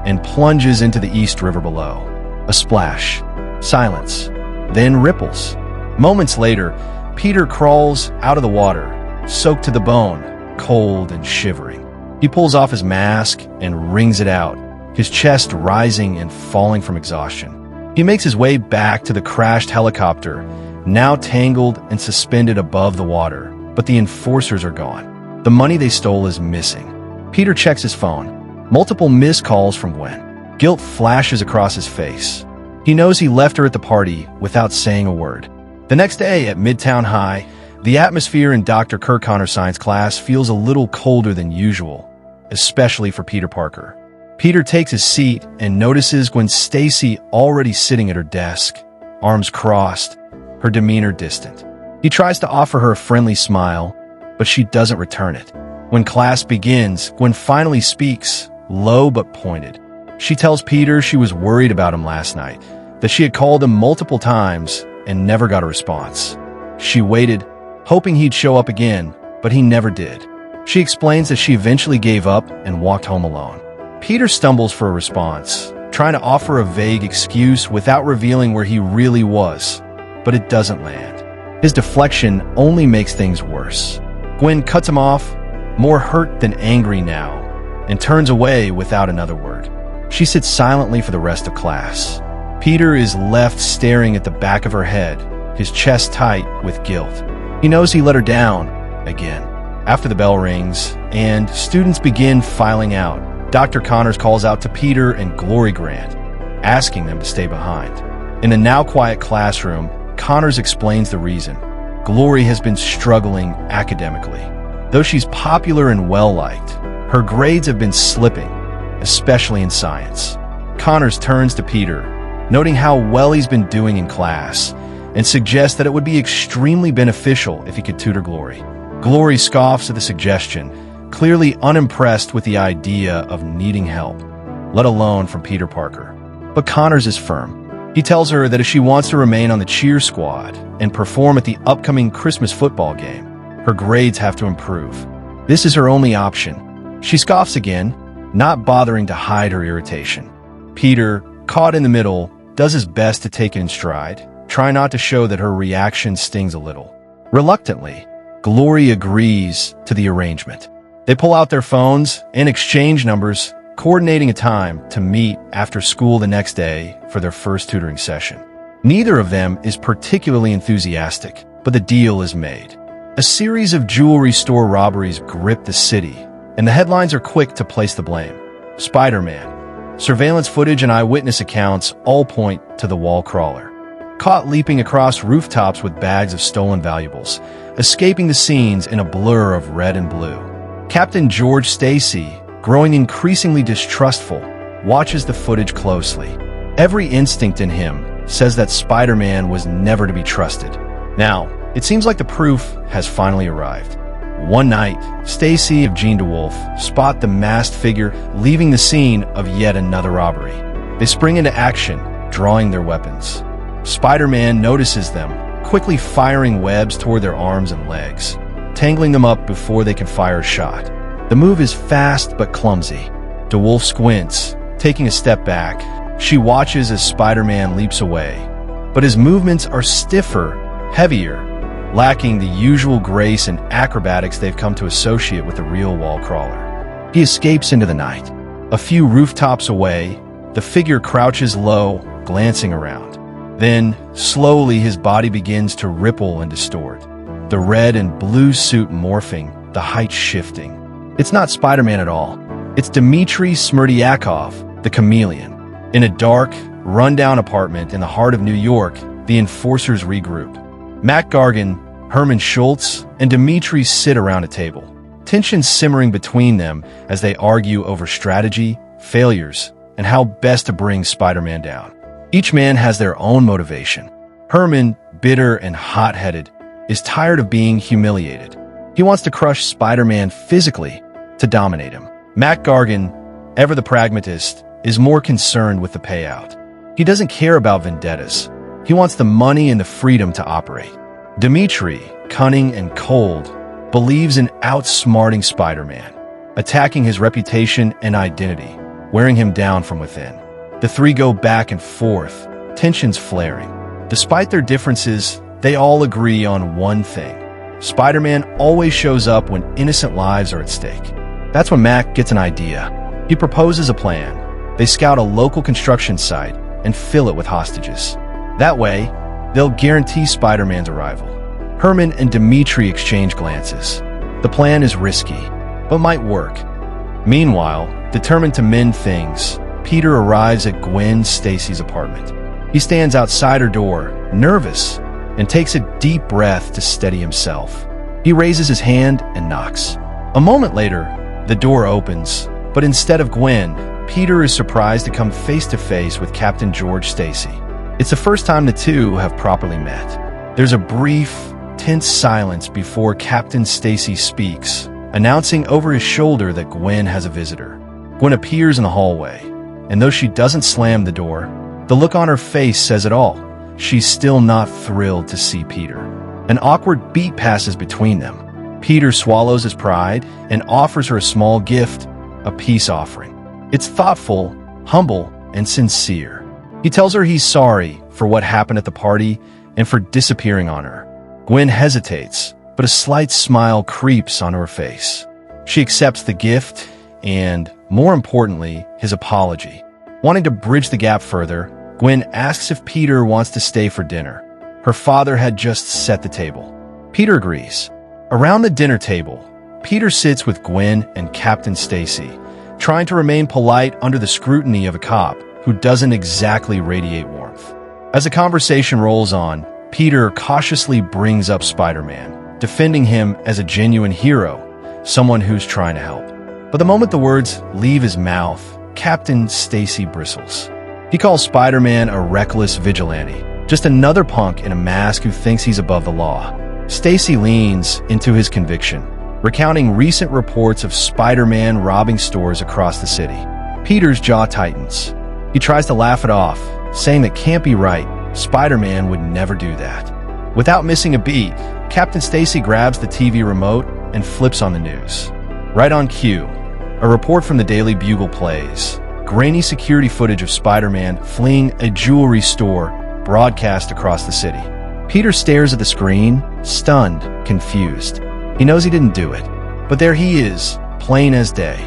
and plunges into the East River below. A splash, silence, then ripples. Moments later, Peter crawls out of the water, soaked to the bone, cold and shivering. He pulls off his mask and wrings it out, his chest rising and falling from exhaustion. He makes his way back to the crashed helicopter, now tangled and suspended above the water, but the enforcers are gone. The money they stole is missing. Peter checks his phone. Multiple missed calls from Gwen. Guilt flashes across his face. He knows he left her at the party without saying a word. The next day at Midtown High, the atmosphere in Dr. Curt Connor's science class feels a little colder than usual, especially for Peter Parker. Peter takes his seat and notices Gwen Stacy already sitting at her desk, arms crossed, her demeanor distant. He tries to offer her a friendly smile, but she doesn't return it. When class begins, Gwen finally speaks, low but pointed. She tells Peter she was worried about him last night, that she had called him multiple times and never got a response. She waited, hoping he'd show up again, but he never did. She explains that she eventually gave up and walked home alone. Peter stumbles for a response, trying to offer a vague excuse without revealing where he really was, but it doesn't land. His deflection only makes things worse. Gwen cuts him off, more hurt than angry now, and turns away without another word. She sits silently for the rest of class. Peter is left staring at the back of her head, his chest tight with guilt. He knows he let her down, again. After the bell rings, and students begin filing out, Dr. Connors calls out to Peter and Glory Grant, asking them to stay behind. In the now quiet classroom, Connors explains the reason. Glory has been struggling academically. Though she's popular and well-liked, her grades have been slipping, especially in science. Connors turns to Peter, noting how well he's been doing in class, and suggests that it would be extremely beneficial if he could tutor Glory. Glory scoffs at the suggestion, clearly unimpressed with the idea of needing help, let alone from Peter Parker. But Connors is firm. He tells her that if she wants to remain on the cheer squad and perform at the upcoming Christmas football game, her grades have to improve. This is her only option. She scoffs again, not bothering to hide her irritation. Peter, caught in the middle, does his best to take it in stride, try not to show that her reaction stings a little. Reluctantly, Glory agrees to the arrangement. They pull out their phones and exchange numbers, coordinating a time to meet after school the next day for their first tutoring session. Neither of them is particularly enthusiastic, but the deal is made. A series of jewelry store robberies grip the city, and the headlines are quick to place the blame. Spider-Man. Surveillance footage and eyewitness accounts all point to the wall crawler. Caught leaping across rooftops with bags of stolen valuables, escaping the scenes in a blur of red and blue. Captain George Stacy, growing increasingly distrustful, watches the footage closely. Every instinct in him says that Spider-Man was never to be trusted. Now, it seems like the proof has finally arrived. One night, Stacy and DeWolff spot the masked figure leaving the scene of yet another robbery. They spring into action, drawing their weapons. Spider-Man notices them, quickly firing webs toward their arms and legs, tangling them up before they can fire a shot. The move is fast but clumsy. DeWolff squints, taking a step back. She watches as Spider-Man leaps away, but his movements are stiffer, heavier, lacking the usual grace and acrobatics they've come to associate with the real wall crawler. He escapes into the night. A few rooftops away, the figure crouches low, glancing around. Then, slowly, his body begins to ripple and distort. The red and blue suit morphing, the height shifting. It's not Spider-Man at all. It's Dmitri Smerdyakov, the Chameleon. In a dark, run-down apartment in the heart of New York, the enforcers regroup. Gargan, Herman Schultz, and Dmitri sit around a table, tension simmering between them as they argue over strategy, failures, and how best to bring Spider-Man down. Each man has their own motivation. Herman, bitter and hot-headed, is tired of being humiliated. He wants to crush Spider-Man physically to dominate him. Gargan, ever the pragmatist, is more concerned with the payout. He doesn't care about vendettas. He wants the money and the freedom to operate. Dmitri, cunning and cold, believes in outsmarting Spider-Man, attacking his reputation and identity, wearing him down from within. The three go back and forth, tensions flaring. Despite their differences, they all agree on one thing. Spider-Man always shows up when innocent lives are at stake. That's when Mac gets an idea. He proposes a plan. They scout a local construction site and fill it with hostages. That way, they'll guarantee Spider-Man's arrival. Herman and Dmitri exchange glances. The plan is risky, but might work. Meanwhile, determined to mend things, Peter arrives at Gwen Stacy's apartment. He stands outside her door, nervous, and takes a deep breath to steady himself. He raises his hand and knocks. A moment later, the door opens, but instead of Gwen, Peter is surprised to come face to face with Captain George Stacy. It's the first time the two have properly met. There's a brief, tense silence before Captain Stacy speaks, announcing over his shoulder that Gwen has a visitor. Gwen appears in the hallway, and though she doesn't slam the door, the look on her face says it all. She's still not thrilled to see Peter. An awkward beat passes between them. Peter swallows his pride and offers her a small gift, a peace offering. It's thoughtful, humble, and sincere. He tells her he's sorry for what happened at the party and for disappearing on her. Gwen hesitates, but a slight smile creeps onto her face. She accepts the gift and, more importantly, his apology. Wanting to bridge the gap further, Gwen asks if Peter wants to stay for dinner. Her father had just set the table. Peter agrees. Around the dinner table, Peter sits with Gwen and Captain Stacy, trying to remain polite under the scrutiny of a cop who doesn't exactly radiate warmth. As the conversation rolls on, Peter cautiously brings up Spider-Man, defending him as a genuine hero, someone who's trying to help. But the moment the words leave his mouth, Captain Stacy bristles. He calls Spider-Man a reckless vigilante, just another punk in a mask who thinks he's above the law. Stacy leans into his conviction, recounting recent reports of Spider-Man robbing stores across the city. Peter's jaw tightens. He tries to laugh it off, saying that can't be right. Spider-Man would never do that. Without missing a beat, Captain Stacy grabs the TV remote and flips on the news. Right on cue, a report from the Daily Bugle plays. Grainy security footage of Spider-Man fleeing a jewelry store broadcast across the city. Peter stares at the screen, stunned, confused. He knows he didn't do it, but there he is, plain as day.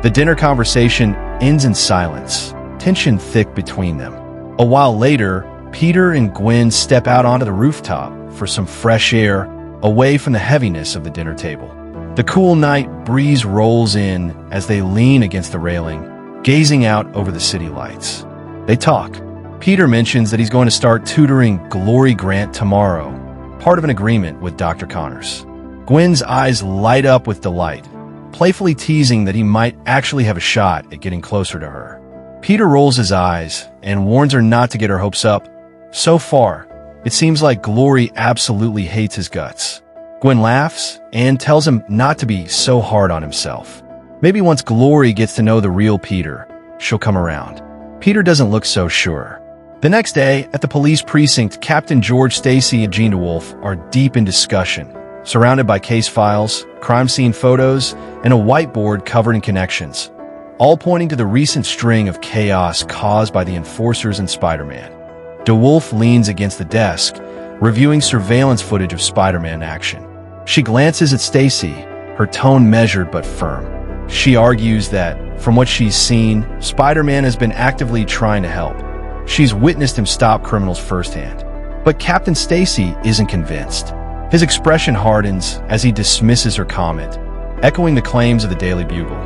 The dinner conversation ends in silence, tension thick between them. A while later, Peter and Gwen step out onto the rooftop for some fresh air away from the heaviness of the dinner table. The cool night breeze rolls in as they lean against the railing, gazing out over the city lights. They talk. Peter mentions that he's going to start tutoring Glory Grant tomorrow, part of an agreement with Dr. Connors. Gwen's eyes light up with delight, playfully teasing that he might actually have a shot at getting closer to her. Peter rolls his eyes and warns her not to get her hopes up. So far, it seems like Glory absolutely hates his guts. Gwen laughs and tells him not to be so hard on himself. Maybe once Glory gets to know the real Peter, she'll come around. Peter doesn't look so sure. The next day, at the police precinct, Captain George, Stacy, and Jean DeWolff are deep in discussion, surrounded by case files, crime scene photos, and a whiteboard covered in connections, all pointing to the recent string of chaos caused by the enforcers and Spider-Man. DeWolff leans against the desk, reviewing surveillance footage of Spider-Man action. She glances at Stacy, her tone measured but firm. She argues that, from what she's seen, Spider-Man has been actively trying to help. She's witnessed him stop criminals firsthand. But Captain Stacy isn't convinced. His expression hardens as he dismisses her comment, echoing the claims of the Daily Bugle,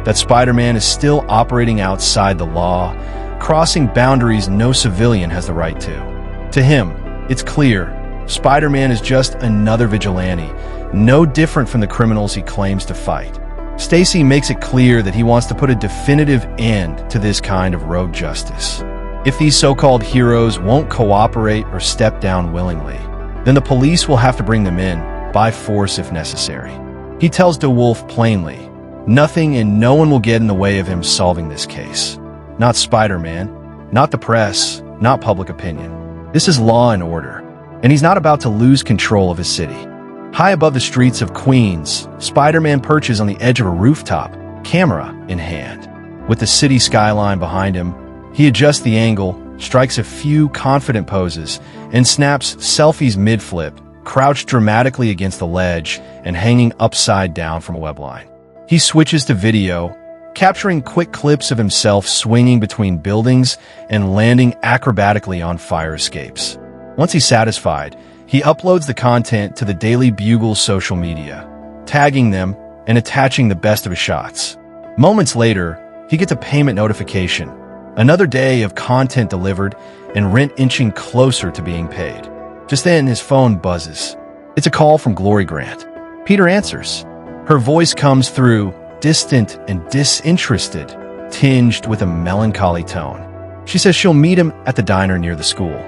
that Spider-Man is still operating outside the law, crossing boundaries no civilian has the right to. To him, it's clear, Spider-Man is just another vigilante, no different from the criminals he claims to fight. Stacy makes it clear that he wants to put a definitive end to this kind of rogue justice. If these so-called heroes won't cooperate or step down willingly, then the police will have to bring them in, by force if necessary. He tells DeWolff plainly, nothing and no one will get in the way of him solving this case. Not Spider-Man, not the press, not public opinion. This is law and order, and he's not about to lose control of his city. High above the streets of Queens, Spider-Man perches on the edge of a rooftop, camera in hand. With the city skyline behind him, he adjusts the angle, strikes a few confident poses, and snaps selfies mid-flip, crouched dramatically against the ledge and hanging upside down from a webline. He switches to video, capturing quick clips of himself swinging between buildings and landing acrobatically on fire escapes. Once he's satisfied, he uploads the content to the Daily Bugle social media, tagging them and attaching the best of his shots. Moments later, he gets a payment notification. Another day of content delivered and rent inching closer to being paid. Just then, his phone buzzes. It's a call from Glory Grant. Peter answers. Her voice comes through, distant and disinterested, tinged with a melancholy tone. She says she'll meet him at the diner near the school.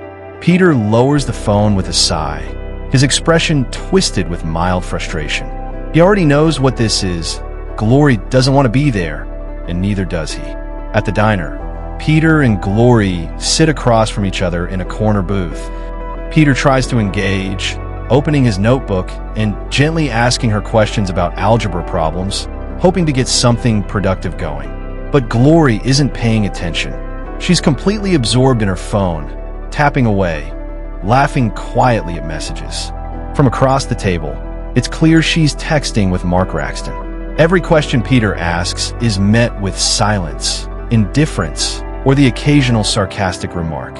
Peter lowers the phone with a sigh, his expression twisted with mild frustration. He already knows what this is. Glory doesn't want to be there, and neither does he. At the diner, Peter and Glory sit across from each other in a corner booth. Peter tries to engage, opening his notebook and gently asking her questions about algebra problems, hoping to get something productive going. But Glory isn't paying attention. She's completely absorbed in her phone, tapping away, laughing quietly at messages. From across the table, it's clear she's texting with Mark Raxton. Every question Peter asks is met with silence, indifference, or the occasional sarcastic remark.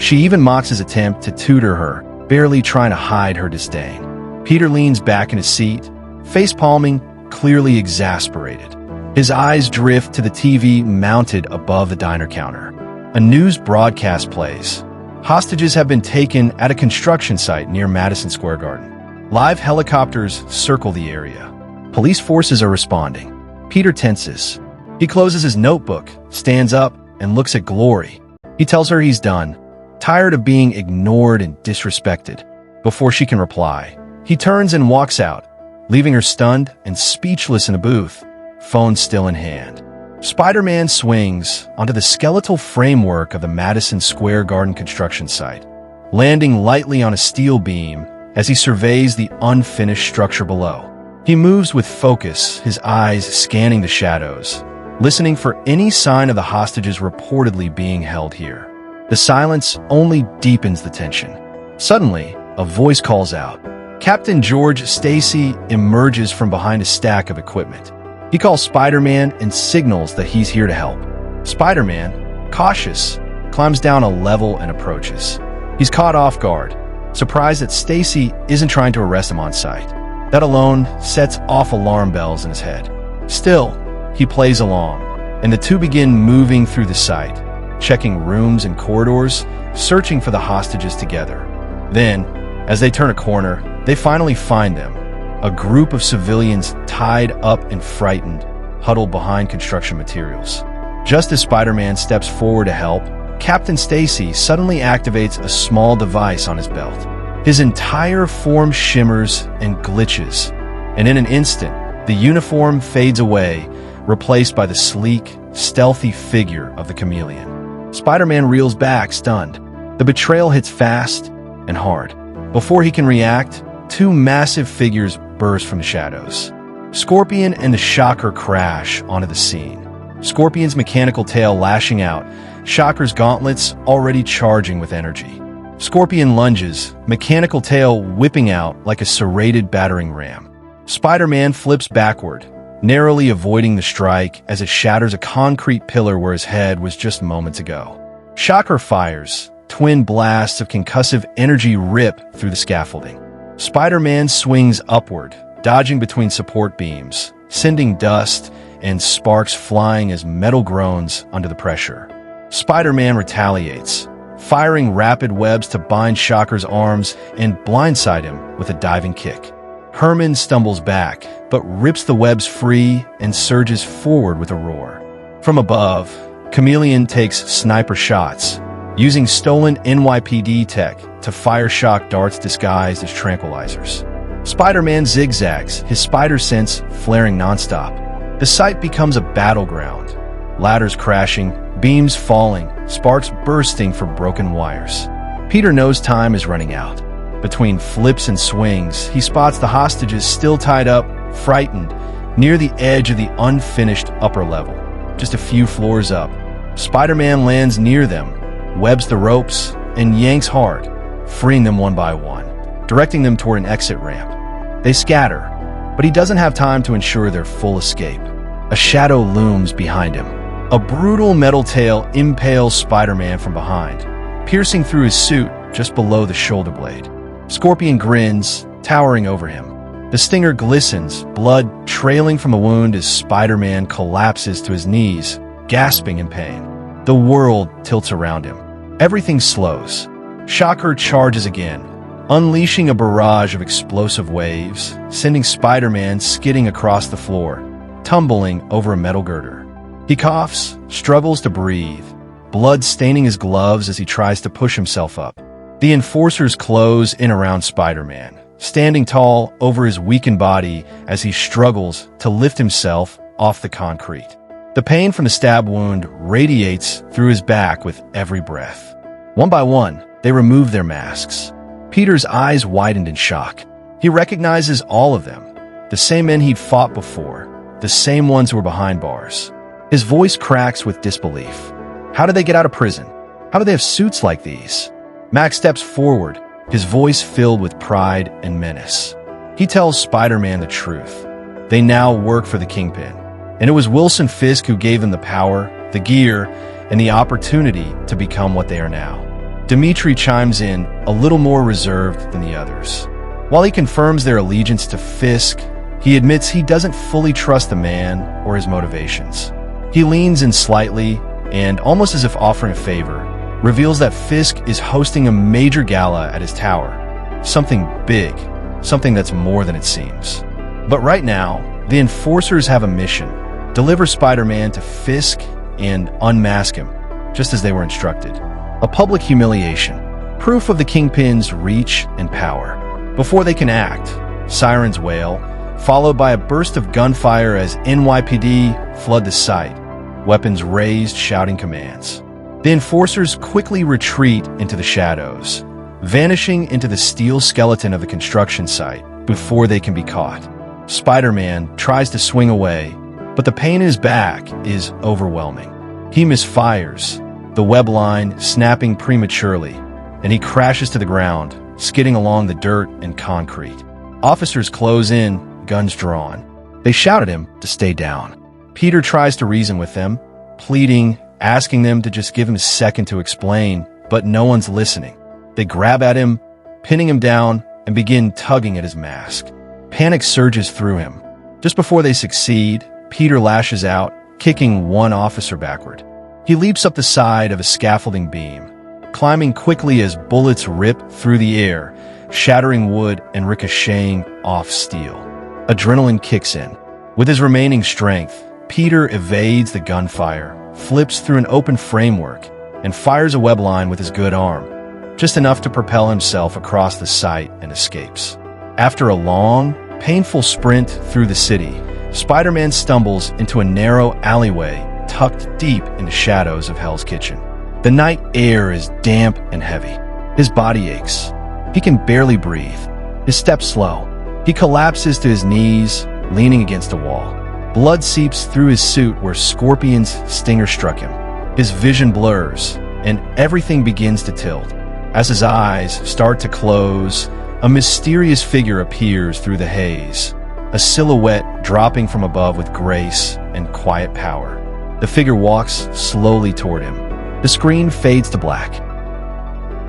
She even mocks his attempt to tutor her, barely trying to hide her disdain. Peter leans back in his seat, face-palming, clearly exasperated. His eyes drift to the TV mounted above the diner counter. A news broadcast plays. Hostages have been taken at a construction site near Madison Square Garden. Live helicopters circle the area. Police forces are responding. Peter tenses. He closes his notebook, stands up, and looks at Glory. He tells her he's done, tired of being ignored and disrespected. Before she can reply, he turns and walks out, leaving her stunned and speechless in a booth, phone still in hand. Spider-Man swings onto the skeletal framework of the Madison Square Garden construction site, landing lightly on a steel beam as he surveys the unfinished structure below. He moves with focus, his eyes scanning the shadows, listening for any sign of the hostages reportedly being held here. The silence only deepens the tension. Suddenly, a voice calls out. Captain George Stacy emerges from behind a stack of equipment. He calls Spider-Man and signals that he's here to help. Spider-Man, cautious, climbs down a level and approaches. He's caught off guard, surprised that Stacy isn't trying to arrest him on sight. That alone sets off alarm bells in his head. Still, he plays along, and the two begin moving through the site, checking rooms and corridors, searching for the hostages together. Then, as they turn a corner, they finally find them. A group of civilians tied up and frightened, huddled behind construction materials. Just as Spider-Man steps forward to help, Captain Stacy suddenly activates a small device on his belt. His entire form shimmers and glitches, and in an instant, the uniform fades away, replaced by the sleek, stealthy figure of the Chameleon. Spider-Man reels back, stunned. The betrayal hits fast and hard. Before he can react, two massive figures burst from the shadows. Scorpion and the Shocker crash onto the scene. Scorpion's mechanical tail lashing out, Shocker's gauntlets already charging with energy. Scorpion lunges, mechanical tail whipping out like a serrated battering ram. Spider-Man flips backward, narrowly avoiding the strike as it shatters a concrete pillar where his head was just moments ago. Shocker fires, twin blasts of concussive energy rip through the scaffolding. Spider-Man swings upward, dodging between support beams, sending dust and sparks flying as metal groans under the pressure. Spider-Man retaliates, firing rapid webs to bind Shocker's arms and blindside him with a diving kick. Herman stumbles back, but rips the webs free and surges forward with a roar. From above, Chameleon takes sniper shots, using stolen NYPD tech to fire shock darts disguised as tranquilizers. Spider-Man zigzags, his spider sense flaring nonstop. The site becomes a battleground. Ladders crashing, beams falling, sparks bursting from broken wires. Peter knows time is running out. Between flips and swings, he spots the hostages still tied up, frightened, near the edge of the unfinished upper level. Just a few floors up, Spider-Man lands near them, webs the ropes, and yanks hard, freeing them one by one, directing them toward an exit ramp. They scatter, but he doesn't have time to ensure their full escape. A shadow looms behind him. A brutal metal tail impales Spider-Man from behind, piercing through his suit just below the shoulder blade. Scorpion grins, towering over him. The stinger glistens, blood trailing from a wound as Spider-Man collapses to his knees, gasping in pain. The world tilts around him. Everything slows. Shocker charges again, unleashing a barrage of explosive waves, sending Spider-Man skidding across the floor, tumbling over a metal girder. He coughs, struggles to breathe, blood staining his gloves as he tries to push himself up. The enforcers close in around Spider-Man, standing tall over his weakened body as he struggles to lift himself off the concrete. The pain from the stab wound radiates through his back with every breath. One by one, they remove their masks. Peter's eyes widened in shock. He recognizes all of them, the same men he'd fought before, the same ones who were behind bars. His voice cracks with disbelief. How did they get out of prison? How do they have suits like these? Max steps forward, his voice filled with pride and menace. He tells Spider-Man the truth. They now work for the Kingpin, and it was Wilson Fisk who gave them the power, the gear, and the opportunity to become what they are now. Dmitri chimes in, a little more reserved than the others. While he confirms their allegiance to Fisk, he admits he doesn't fully trust the man or his motivations. He leans in slightly and, almost as if offering a favor, reveals that Fisk is hosting a major gala at his tower. Something big, something that's more than it seems. But right now, the enforcers have a mission: deliver Spider-Man to Fisk and unmask him, just as they were instructed. A public humiliation, proof of the Kingpin's reach and power. Before they can act, sirens wail, followed by a burst of gunfire as NYPD flood the site, weapons raised, shouting commands. The enforcers quickly retreat into the shadows, vanishing into the steel skeleton of the construction site before they can be caught. Spider-Man tries to swing away, but the pain in his back is overwhelming. He misfires, the web line snapping prematurely, and he crashes to the ground, skidding along the dirt and concrete. Officers close in, guns drawn. They shout at him to stay down. Peter tries to reason with them, pleading, asking them to just give him a second to explain, but no one's listening. They grab at him, pinning him down, and begin tugging at his mask. Panic surges through him. Just before they succeed, Peter lashes out, kicking one officer backward. He leaps up the side of a scaffolding beam, climbing quickly as bullets rip through the air, shattering wood and ricocheting off steel. Adrenaline kicks in. With his remaining strength, Peter evades the gunfire, flips through an open framework, and fires a web line with his good arm, just enough to propel himself across the site and escapes. After a long, painful sprint through the city, Spider-Man stumbles into a narrow alleyway tucked deep in the shadows of Hell's Kitchen. The night air is damp and heavy. His body aches. He can barely breathe. His steps slow. He collapses to his knees, leaning against a wall. Blood seeps through his suit where Scorpion's stinger struck him. His vision blurs, and everything begins to tilt. As his eyes start to close, a mysterious figure appears through the haze, a silhouette dropping from above with grace and quiet power. The figure walks slowly toward him. The screen fades to black.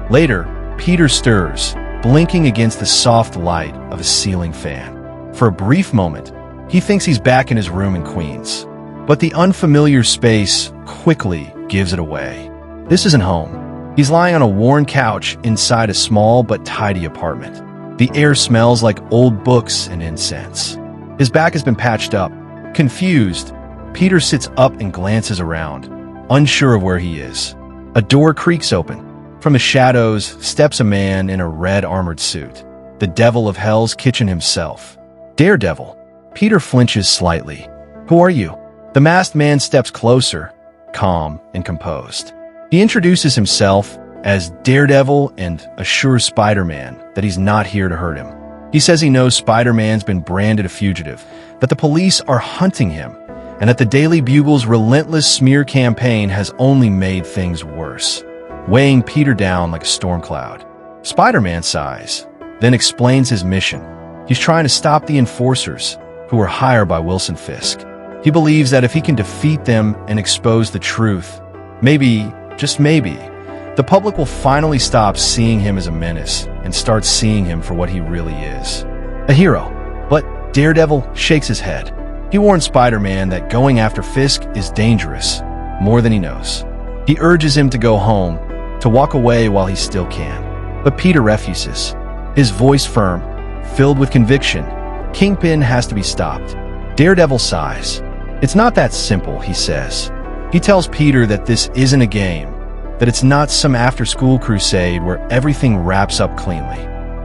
Later, Peter stirs, blinking against the soft light of a ceiling fan. For a brief moment, he thinks he's back in his room in Queens. But the unfamiliar space quickly gives it away. This isn't home. He's lying on a worn couch inside a small but tidy apartment. The air smells like old books and incense. His back has been patched up. Confused, Peter sits up and glances around, unsure of where he is. A door creaks open. From the shadows steps a man in a red armored suit, the devil of Hell's Kitchen himself. Daredevil. Peter flinches slightly. Who are you? The masked man steps closer, calm and composed. He introduces himself as Daredevil and assures Spider-Man that he's not here to hurt him. He says he knows Spider-Man's been branded a fugitive, that the police are hunting him, and that the Daily Bugle's relentless smear campaign has only made things worse, weighing Peter down like a storm cloud. Spider-Man sighs, then explains his mission. He's trying to stop the enforcers, who are hired by Wilson Fisk. He believes that if he can defeat them and expose the truth, maybe, just maybe, the public will finally stop seeing him as a menace and start seeing him for what he really is. A hero. But Daredevil shakes his head. He warns Spider-Man that going after Fisk is dangerous, more than he knows. He urges him to go home, to walk away while he still can. But Peter refuses, his voice firm, filled with conviction. Kingpin has to be stopped. Daredevil sighs. It's not that simple, he says. He tells Peter that this isn't a game, that it's not some after-school crusade where everything wraps up cleanly.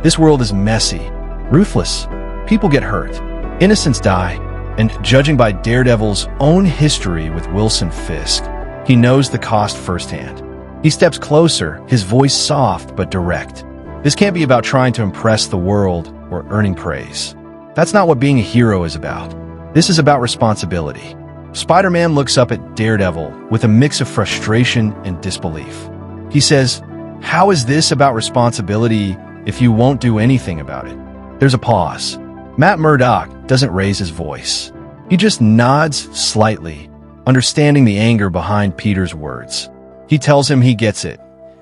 This world is messy, ruthless. People get hurt. Innocents die. And judging by Daredevil's own history with Wilson Fisk, he knows the cost firsthand. He steps closer, his voice soft but direct. This can't be about trying to impress the world or earning praise. That's not what being a hero is about. This is about responsibility. Spider-Man looks up at Daredevil with a mix of frustration and disbelief. He says, "How is this about responsibility if you won't do anything about it?" There's a pause. Matt Murdock doesn't raise his voice. He just nods slightly, understanding the anger behind Peter's words. He tells him he gets it,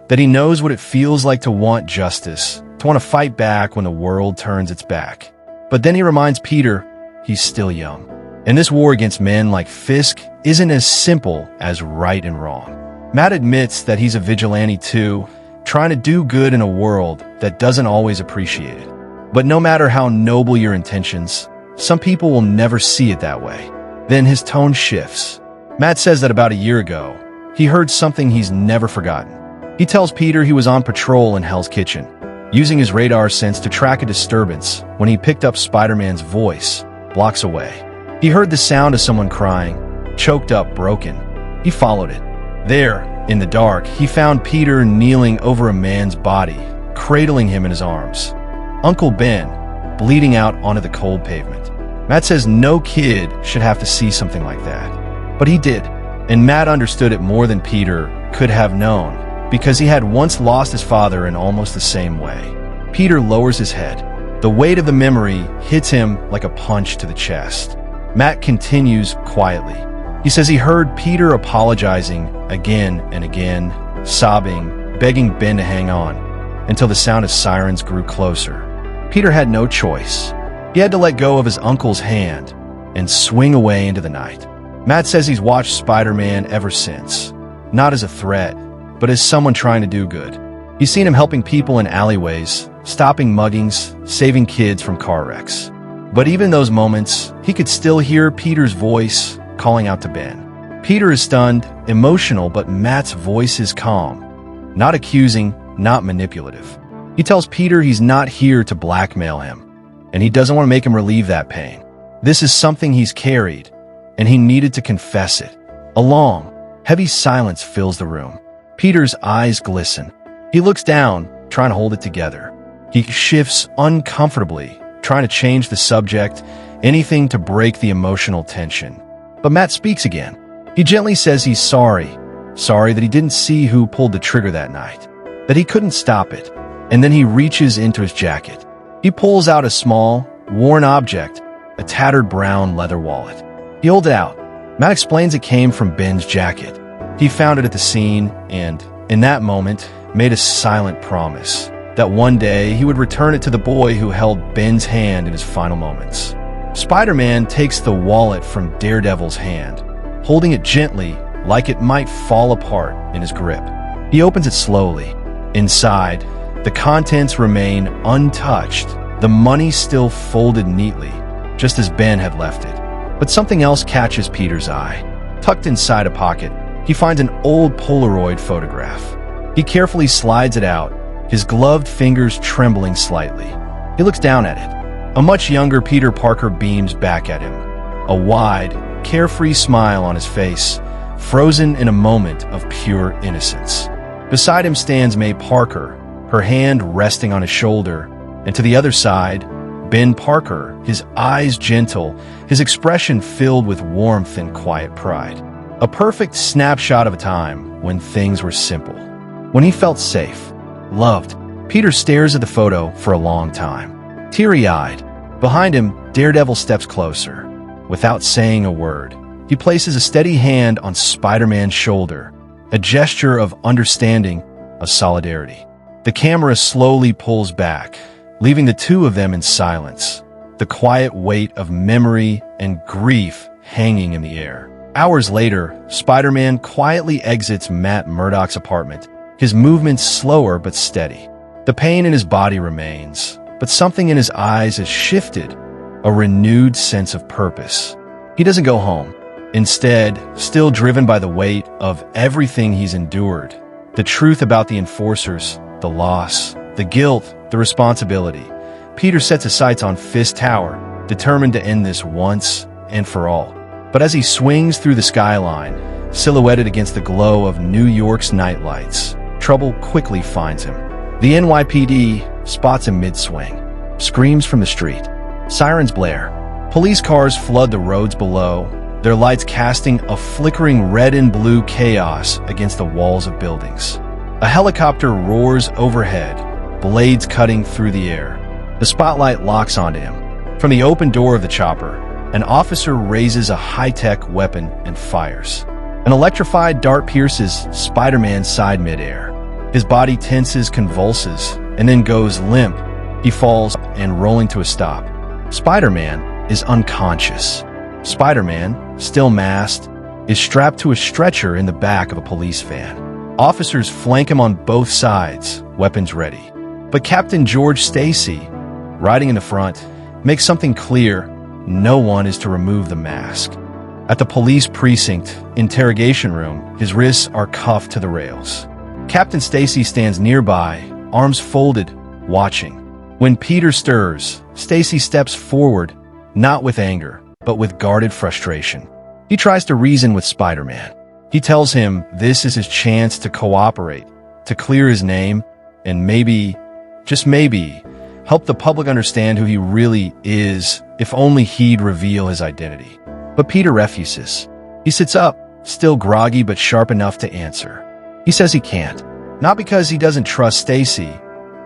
that he knows what it feels like to want justice, to want to fight back when the world turns its back. But then he reminds Peter he's still young. And this war against men like Fisk isn't as simple as right and wrong. Matt admits that he's a vigilante too, trying to do good in a world that doesn't always appreciate it. But no matter how noble your intentions, some people will never see it that way. Then his tone shifts. Matt says that about a year ago, he heard something he's never forgotten. He tells Peter he was on patrol in Hell's Kitchen, using his radar sense to track a disturbance when he picked up Spider-Man's voice, blocks away. He heard the sound of someone crying, choked up, broken. He followed it. There, in the dark, he found Peter kneeling over a man's body, cradling him in his arms. Uncle Ben, bleeding out onto the cold pavement. Matt says no kid should have to see something like that. But he did, and Matt understood it more than Peter could have known, because he had once lost his father in almost the same way. Peter lowers his head. The weight of the memory hits him like a punch to the chest. Matt continues quietly. He says he heard Peter apologizing again and again, sobbing, begging Ben to hang on. until the sound of sirens grew closer. Peter had no choice. He had to let go of his uncle's hand and swing away into the night. Matt says he's watched Spider-Man ever since, not as a threat, but as someone trying to do good. He's seen him helping people in alleyways, stopping muggings, saving kids from car wrecks. But even in those moments, he could still hear Peter's voice calling out to Ben. Peter is stunned, emotional, but Matt's voice is calm, not accusing, not manipulative. He tells Peter he's not here to blackmail him, and he doesn't want to make him relieve that pain. This is something he's carried, and he needed to confess it. A long, heavy silence fills the room. Peter's eyes glisten. He looks down, trying to hold it together. He shifts uncomfortably, trying to change the subject, anything to break the emotional tension. But Matt speaks again. He gently says he's sorry that he didn't see who pulled the trigger that night, that he couldn't stop it. And then he reaches into his jacket. He pulls out a small, worn object, a tattered brown leather wallet. He holds it out. Matt explains it came from Ben's jacket. He found it at the scene and, in that moment, made a silent promise that one day he would return it to the boy who held Ben's hand in his final moments. Spider-Man takes the wallet from Daredevil's hand, holding it gently like it might fall apart in his grip. He opens it slowly. Inside, the contents remain untouched, the money still folded neatly, just as Ben had left it. But something else catches Peter's eye. Tucked inside a pocket, he finds an old Polaroid photograph. He carefully slides it out, his gloved fingers trembling slightly. He looks down at it. A much younger Peter Parker beams back at him, a wide, carefree smile on his face, frozen in a moment of pure innocence. Beside him stands May Parker, her hand resting on his shoulder, and to the other side, Ben Parker, his eyes gentle, his expression filled with warmth and quiet pride. A perfect snapshot of a time when things were simple, when he felt safe, loved. Peter stares at the photo for a long time, teary-eyed. Behind him, Daredevil steps closer. Without saying a word, he places a steady hand on Spider-Man's shoulder, a gesture of understanding, of solidarity. The camera slowly pulls back, leaving the two of them in silence, the quiet weight of memory and grief hanging in the air. Hours later, Spider-Man quietly exits Matt Murdock's apartment, his movements slower but steady. The pain in his body remains, but something in his eyes has shifted, a renewed sense of purpose. He doesn't go home. Instead, still driven by the weight of everything he's endured, the truth about the enforcers, the loss, the guilt, the responsibility, Peter sets his sights on Fisk Tower, determined to end this once and for all. But as he swings through the skyline, silhouetted against the glow of New York's nightlights, trouble quickly finds him. The NYPD spots him mid-swing. Screams from the street. Sirens blare. Police cars flood the roads below, their lights casting a flickering red and blue chaos against the walls of buildings. A helicopter roars overhead, blades cutting through the air. The spotlight locks onto him. From the open door of the chopper, an officer raises a high-tech weapon and fires. An electrified dart pierces Spider-Man's side midair. His body tenses, convulses, and then goes limp. He falls and rolling to a stop. Spider-Man is unconscious. Spider-Man, still masked, is strapped to a stretcher in the back of a police van. Officers flank him on both sides, weapons ready. But Captain George Stacy, riding in the front, makes something clear: no one is to remove the mask. At the police precinct interrogation room, his wrists are cuffed to the rails. Captain Stacy stands nearby, arms folded, watching. When Peter stirs, Stacy steps forward, not with anger, but with guarded frustration. He tries to reason with Spider-Man. He tells him this is his chance to cooperate, to clear his name, and maybe, just maybe, help the public understand who he really is, if only he'd reveal his identity. But Peter refuses. He sits up, still groggy but sharp enough to answer. He says he can't, not because he doesn't trust Stacy,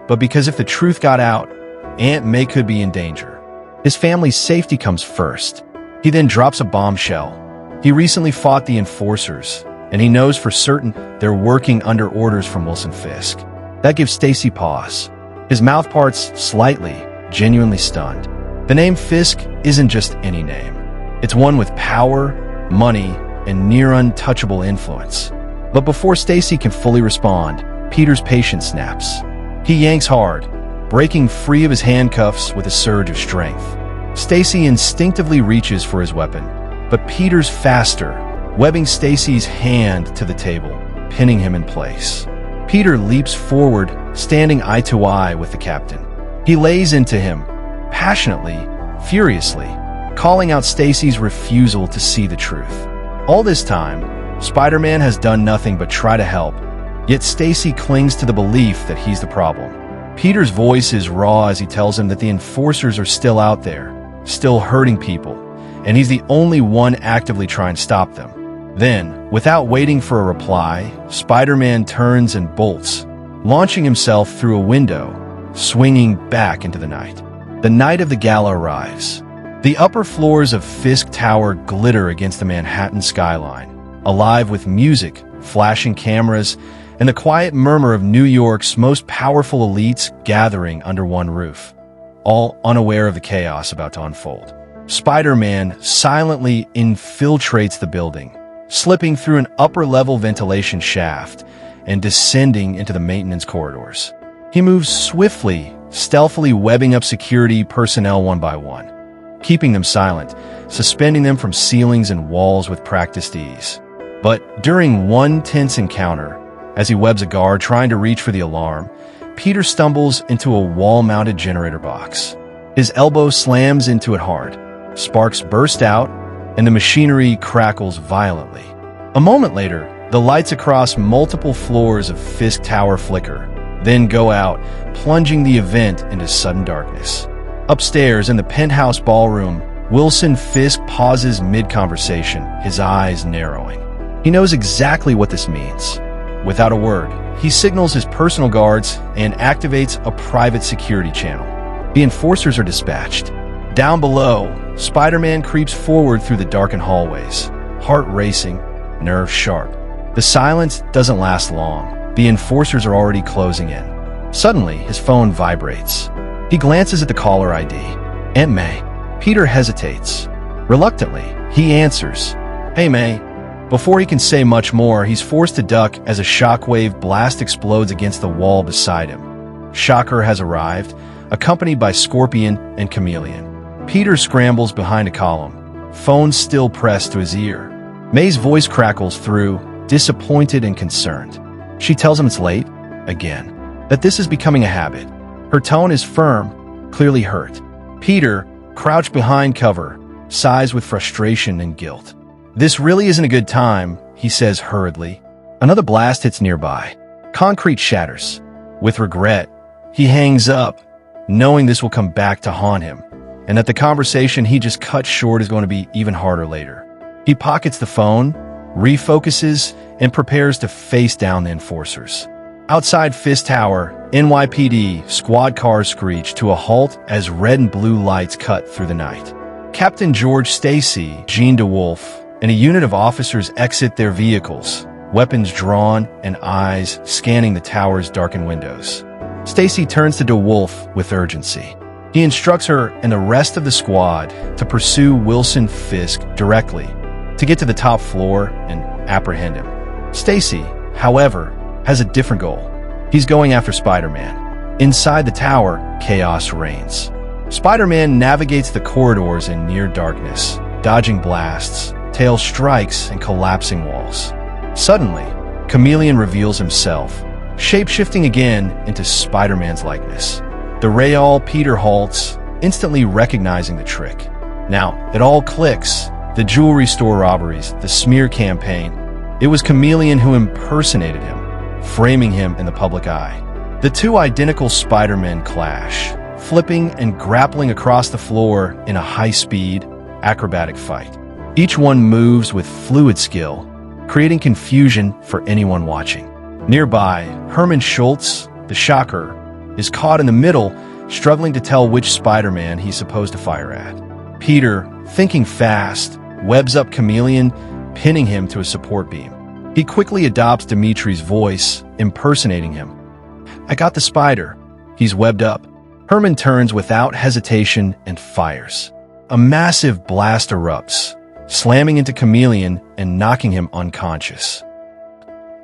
but because if the truth got out, Aunt May could be in danger. His family's safety comes first. He then drops a bombshell. He recently fought the enforcers, and he knows for certain they're working under orders from Wilson Fisk. That gives Stacy pause. His mouth parts slightly, genuinely stunned. The name Fisk isn't just any name. It's one with power, money, and near untouchable influence. But before Stacy can fully respond, Peter's patience snaps. He yanks hard, breaking free of his handcuffs with a surge of strength. Stacy instinctively reaches for his weapon, but Peter's faster, webbing Stacy's hand to the table, pinning him in place. Peter leaps forward, standing eye to eye with the captain. He lays into him, passionately, furiously, calling out Stacy's refusal to see the truth. All this time, Spider-Man has done nothing but try to help, yet Stacy clings to the belief that he's the problem. Peter's voice is raw as he tells him that the enforcers are still out there, still hurting people, and he's the only one actively trying to stop them. Then, without waiting for a reply, Spider-Man turns and bolts, launching himself through a window, swinging back into the night. The night of the gala arrives. The upper floors of Fisk Tower glitter against the Manhattan skyline, alive with music, flashing cameras, and the quiet murmur of New York's most powerful elites gathering under one roof, all unaware of the chaos about to unfold. Spider-Man silently infiltrates the building, slipping through an upper-level ventilation shaft and descending into the maintenance corridors. He moves swiftly, stealthily webbing up security personnel one by one, keeping them silent, suspending them from ceilings and walls with practiced ease. But during one tense encounter, as he webs a guard trying to reach for the alarm, Peter stumbles into a wall-mounted generator box. His elbow slams into it hard. Sparks burst out, and the machinery crackles violently. A moment later, the lights across multiple floors of Fisk Tower flicker, then go out, plunging the event into sudden darkness. Upstairs in the penthouse ballroom, Wilson Fisk pauses mid-conversation, his eyes narrowing. He knows exactly what this means. Without a word, he signals his personal guards and activates a private security channel. The enforcers are dispatched. Down below, Spider-Man creeps forward through the darkened hallways, heart racing, nerves sharp. The silence doesn't last long. The enforcers are already closing in. Suddenly, his phone vibrates. He glances at the caller ID. Aunt May. Peter hesitates. Reluctantly, he answers. Hey, May. Before he can say much more, he's forced to duck as a shockwave blast explodes against the wall beside him. Shocker has arrived, accompanied by Scorpion and Chameleon. Peter scrambles behind a column, phone still pressed to his ear. May's voice crackles through, disappointed and concerned. She tells him it's late, again, that this is becoming a habit. Her tone is firm, clearly hurt. Peter, crouched behind cover, sighs with frustration and guilt. This really isn't a good time, he says hurriedly. Another blast hits nearby. Concrete shatters. With regret, he hangs up, knowing this will come back to haunt him, and that the conversation he just cut short is going to be even harder later. He pockets the phone, refocuses, and prepares to face down the enforcers. Outside Fisk Tower, NYPD squad cars screech to a halt as red and blue lights cut through the night. Captain George Stacy, Jean DeWolff, and a unit of officers exit their vehicles, weapons drawn and eyes scanning the tower's darkened windows. Stacy turns to DeWolff with urgency. He instructs her and the rest of the squad to pursue Wilson Fisk directly, to get to the top floor and apprehend him. Stacy, however, has a different goal. He's going after Spider-Man. Inside the tower, chaos reigns. Spider-Man navigates the corridors in near darkness, dodging blasts, tail strikes, and collapsing walls. Suddenly, Chameleon reveals himself, shape-shifting again into Spider-Man's likeness. The Real Peter halts, instantly recognizing the trick. Now, it all clicks. The jewelry store robberies, the smear campaign. It was Chameleon who impersonated him, framing him in the public eye. The two identical Spider-Men clash, flipping and grappling across the floor in a high-speed, acrobatic fight. Each one moves with fluid skill, creating confusion for anyone watching. Nearby, Herman Schultz, the Shocker, is caught in the middle, struggling to tell which Spider-Man he's supposed to fire at. Peter, thinking fast, webs up Chameleon, pinning him to a support beam. He quickly adopts Dmitri's voice, impersonating him. I got the spider. He's webbed up. Herman turns without hesitation and fires. A massive blast erupts, slamming into Chameleon and knocking him unconscious.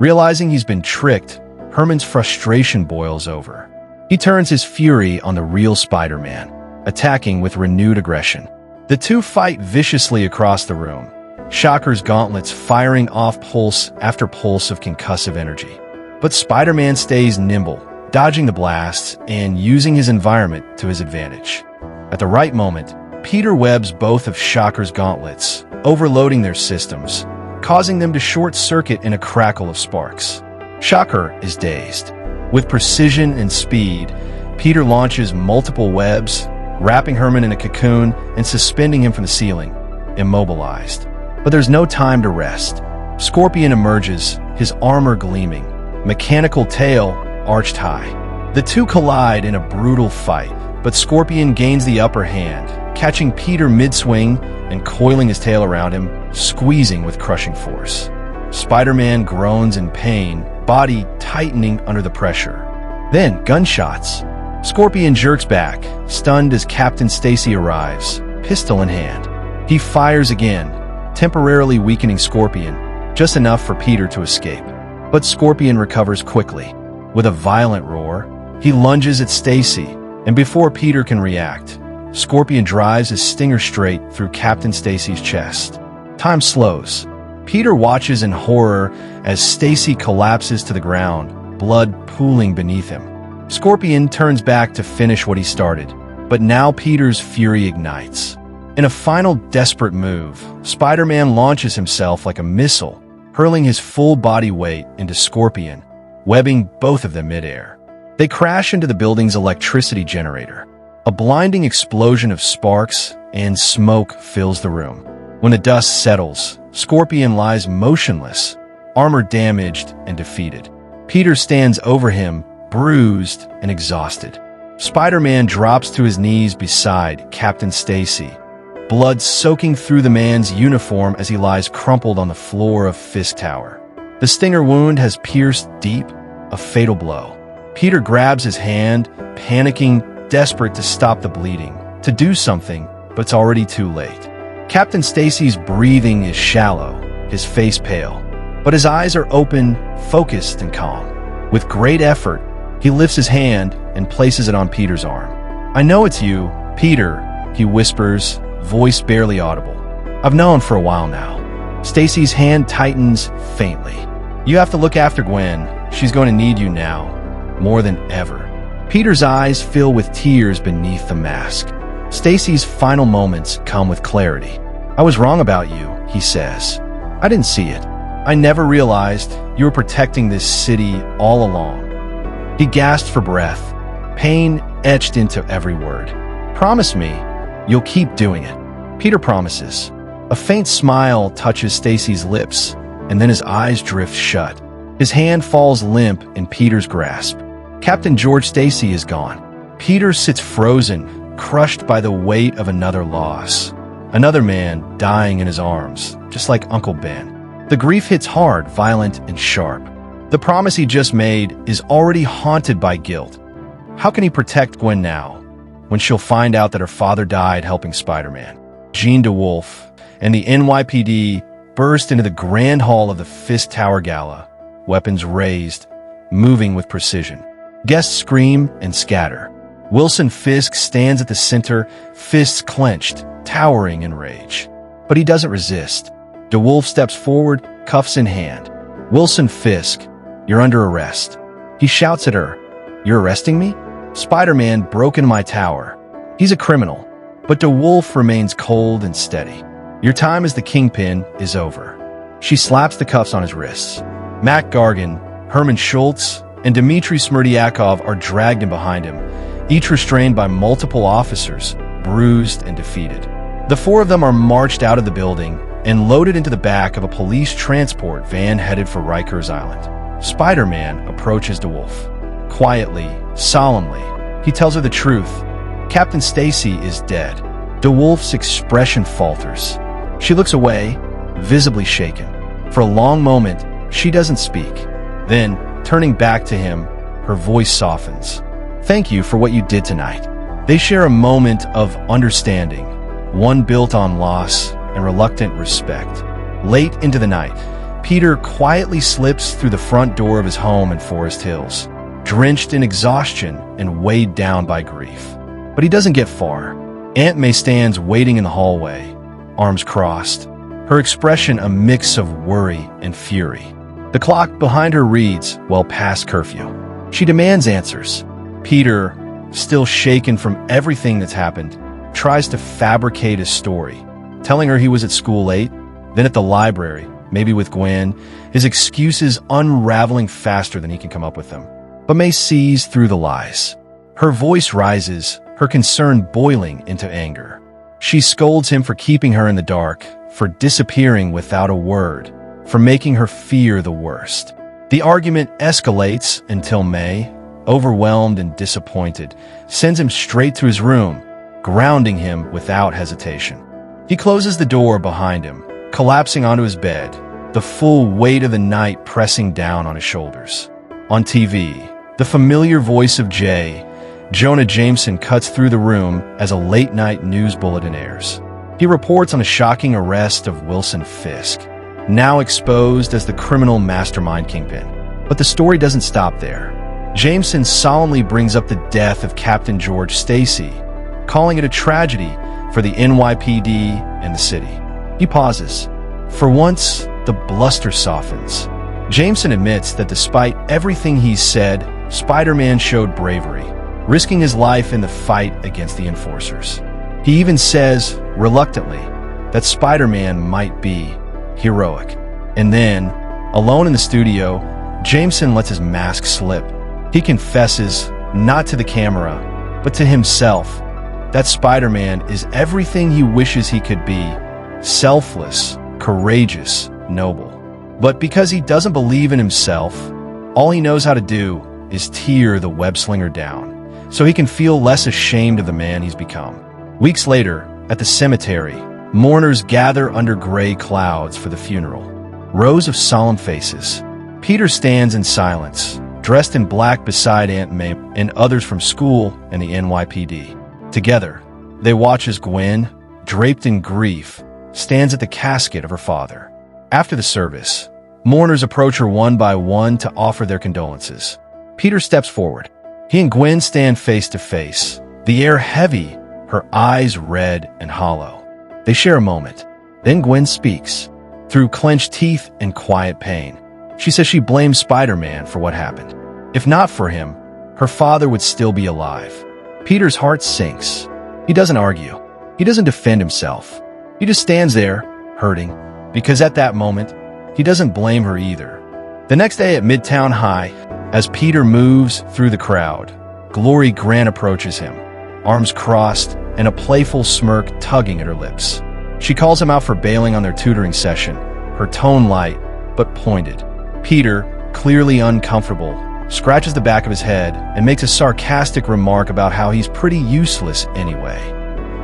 Realizing he's been tricked, Herman's frustration boils over. He turns his fury on the real Spider-Man, attacking with renewed aggression. The two fight viciously across the room, Shocker's gauntlets firing off pulse after pulse of concussive energy. But Spider-Man stays nimble, dodging the blasts and using his environment to his advantage. At the right moment, Peter webs both of Shocker's gauntlets, overloading their systems, causing them to short-circuit in a crackle of sparks. Shocker is dazed. With precision and speed, Peter launches multiple webs, wrapping Herman in a cocoon and suspending him from the ceiling, immobilized. But there's no time to rest. Scorpion emerges, his armor gleaming, mechanical tail arched high. The two collide in a brutal fight, but Scorpion gains the upper hand, catching Peter mid-swing and coiling his tail around him, squeezing with crushing force. Spider-Man groans in pain, body tightening under the pressure. Then, gunshots. Scorpion jerks back, stunned as Captain Stacy arrives, pistol in hand. He fires again, temporarily weakening Scorpion, just enough for Peter to escape. But Scorpion recovers quickly. With a violent roar, he lunges at Stacy, and before Peter can react, Scorpion drives his stinger straight through Captain Stacy's chest. Time slows. Peter watches in horror as Stacy collapses to the ground, blood pooling beneath him. Scorpion turns back to finish what he started, but now Peter's fury ignites. In a final desperate move, Spider-Man launches himself like a missile, hurling his full body weight into Scorpion, webbing both of them midair. They crash into the building's electricity generator. A blinding explosion of sparks and smoke fills the room. When the dust settles, Scorpion lies motionless, armor damaged and defeated. Peter stands over him, bruised and exhausted. Spider-Man drops to his knees beside Captain Stacy, blood soaking through the man's uniform as he lies crumpled on the floor of Fisk Tower. The stinger wound has pierced deep, a fatal blow. Peter grabs his hand, panicking, desperate to stop the bleeding, to do something, but it's already too late. Captain Stacy's breathing is shallow, his face pale, but his eyes are open, focused and calm. With great effort, he lifts his hand and places it on Peter's arm. "I know it's you, Peter," he whispers, voice barely audible. "I've known for a while now." Stacy's hand tightens faintly. "You have to look after Gwen. She's going to need you now, more than ever." Peter's eyes fill with tears beneath the mask. Stacy's final moments come with clarity. "I was wrong about you," he says. "I didn't see it. I never realized you were protecting this city all along." He gasped for breath, pain etched into every word. "Promise me you'll keep doing it." Peter promises. A faint smile touches Stacy's lips, and then his eyes drift shut. His hand falls limp in Peter's grasp. Captain George Stacy is gone. Peter sits frozen, crushed by the weight of another loss. Another man dying in his arms, just like Uncle Ben. The grief hits hard, violent, and sharp. The promise he just made is already haunted by guilt. How can he protect Gwen now, when she'll find out that her father died helping Spider-Man? Jean DeWolff and the NYPD burst into the grand hall of the Fisk Tower Gala, weapons raised, moving with precision. Guests scream and scatter. Wilson Fisk stands at the center, fists clenched, towering in rage. But he doesn't resist. DeWolff steps forward, cuffs in hand. "Wilson Fisk, you're under arrest." He shouts at her, "You're arresting me? Spider-Man broke into my tower. He's a criminal." But DeWolff remains cold and steady. "Your time as the kingpin is over." She slaps the cuffs on his wrists. Mac Gargan, Herman Schultz, and Dmitri Smerdyakov are dragged in behind him, each restrained by multiple officers, bruised and defeated. The four of them are marched out of the building and loaded into the back of a police transport van headed for Rikers Island. Spider-Man approaches DeWolff. Quietly, solemnly, he tells her the truth. Captain Stacy is dead. DeWolff's expression falters. She looks away, visibly shaken. For a long moment, she doesn't speak. Then, turning back to him, her voice softens. "Thank you for what you did tonight." They share a moment of understanding, one built on loss and reluctant respect. Late into the night, Peter quietly slips through the front door of his home in Forest Hills, drenched in exhaustion and weighed down by grief. But he doesn't get far. Aunt May stands waiting in the hallway, arms crossed, her expression a mix of worry and fury. The clock behind her reads well past curfew. She demands answers. Peter, still shaken from everything that's happened, tries to fabricate his story, telling her he was at school late, then at the library, maybe with Gwen, his excuses unraveling faster than he can come up with them. But May sees through the lies. Her voice rises, her concern boiling into anger. She scolds him for keeping her in the dark, for disappearing without a word, for making her fear the worst. The argument escalates until May, overwhelmed and disappointed, sends him straight to his room, grounding him without hesitation. He closes the door behind him, collapsing onto his bed, the full weight of the night pressing down on his shoulders. On TV, the familiar voice of Jonah Jameson cuts through the room as a late-night news bulletin airs. He reports on a shocking arrest of Wilson Fisk, now exposed as the criminal mastermind kingpin. But the story doesn't stop there. Jameson solemnly brings up the death of Captain George Stacy, calling it a tragedy for the NYPD and the city. He pauses. For once, the bluster softens. Jameson admits that despite everything he's said, Spider-Man showed bravery, risking his life in the fight against the enforcers. He even says, reluctantly, that Spider-Man might be heroic. And then, alone in the studio, Jameson lets his mask slip. He confesses, not to the camera, but to himself, that Spider-Man is everything he wishes he could be: selfless, courageous, noble. But because he doesn't believe in himself, all he knows how to do is tear the web-slinger down, so he can feel less ashamed of the man he's become. Weeks later, at the cemetery, mourners gather under gray clouds for the funeral. Rows of solemn faces. Peter stands in silence, dressed in black beside Aunt May and others from school and the NYPD. Together, they watch as Gwen, draped in grief, stands at the casket of her father. After the service, mourners approach her one by one to offer their condolences. Peter steps forward. He and Gwen stand face to face, the air heavy, her eyes red and hollow. They share a moment. Then Gwen speaks, through clenched teeth and quiet pain. She says she blames Spider-Man for what happened. If not for him, her father would still be alive. Peter's heart sinks. He doesn't argue. He doesn't defend himself. He just stands there, hurting, because at that moment, he doesn't blame her either. The next day at Midtown High, as Peter moves through the crowd, Glory Grant approaches him, arms crossed and a playful smirk tugging at her lips. She calls him out for bailing on their tutoring session, her tone light but pointed. Peter, clearly uncomfortable, scratches the back of his head and makes a sarcastic remark about how he's pretty useless anyway.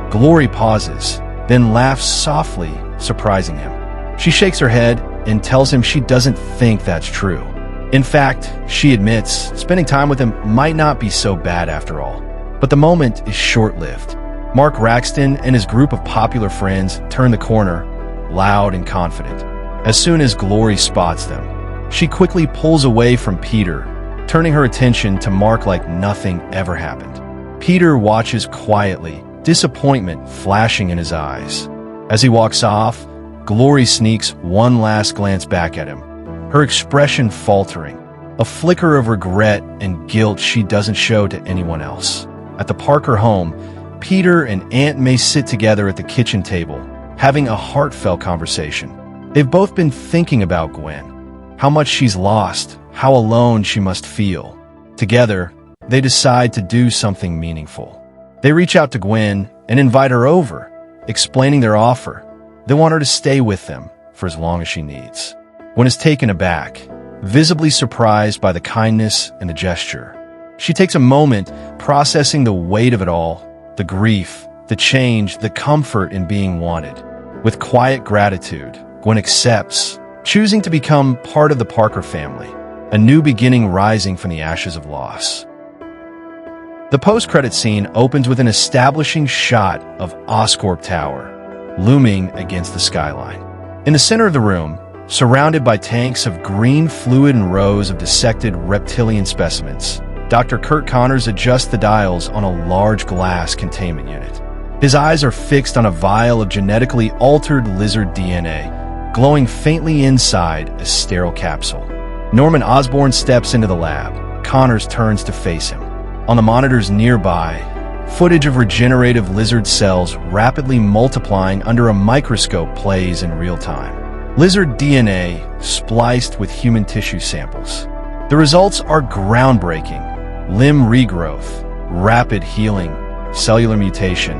Glory pauses, then laughs softly, surprising him. She shakes her head and tells him she doesn't think that's true. In fact, she admits spending time with him might not be so bad after all. But the moment is short-lived. Mark Raxton and his group of popular friends turn the corner, loud and confident. As soon as Glory spots them, she quickly pulls away from Peter, turning her attention to Mark like nothing ever happened. Peter watches quietly, disappointment flashing in his eyes. As he walks off, Glory sneaks one last glance back at him, her expression faltering, a flicker of regret and guilt she doesn't show to anyone else. At the Parker home, Peter and Aunt May sit together at the kitchen table, having a heartfelt conversation. They've both been thinking about Gwen, how much she's lost, how alone she must feel. Together, they decide to do something meaningful. They reach out to Gwen and invite her over, explaining their offer. They want her to stay with them for as long as she needs. Gwen is taken aback, visibly surprised by the kindness and the gesture. She takes a moment processing the weight of it all, the grief, the change, the comfort in being wanted. With quiet gratitude, Gwen accepts, choosing to become part of the Parker family. a new beginning rising from the ashes of loss. The post-credit scene opens with an establishing shot of Oscorp Tower, looming against the skyline. In the center of the room, surrounded by tanks of green fluid and rows of dissected reptilian specimens, Dr. Curt Connors adjusts the dials on a large glass containment unit. His eyes are fixed on a vial of genetically altered lizard DNA, glowing faintly inside a sterile capsule. Norman Osborn steps into the lab. Connors turns to face him. On the monitors nearby, footage of regenerative lizard cells rapidly multiplying under a microscope plays in real time. Lizard DNA spliced with human tissue samples. The results are groundbreaking. Limb regrowth, rapid healing, cellular mutation,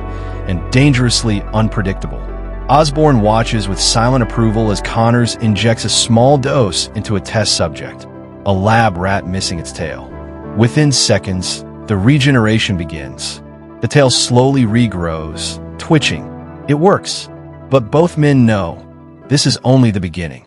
and dangerously unpredictable. Osborn watches with silent approval as Connors injects a small dose into a test subject, a lab rat missing its tail. Within seconds, the regeneration begins. The tail slowly regrows, twitching. It works, but both men know this is only the beginning.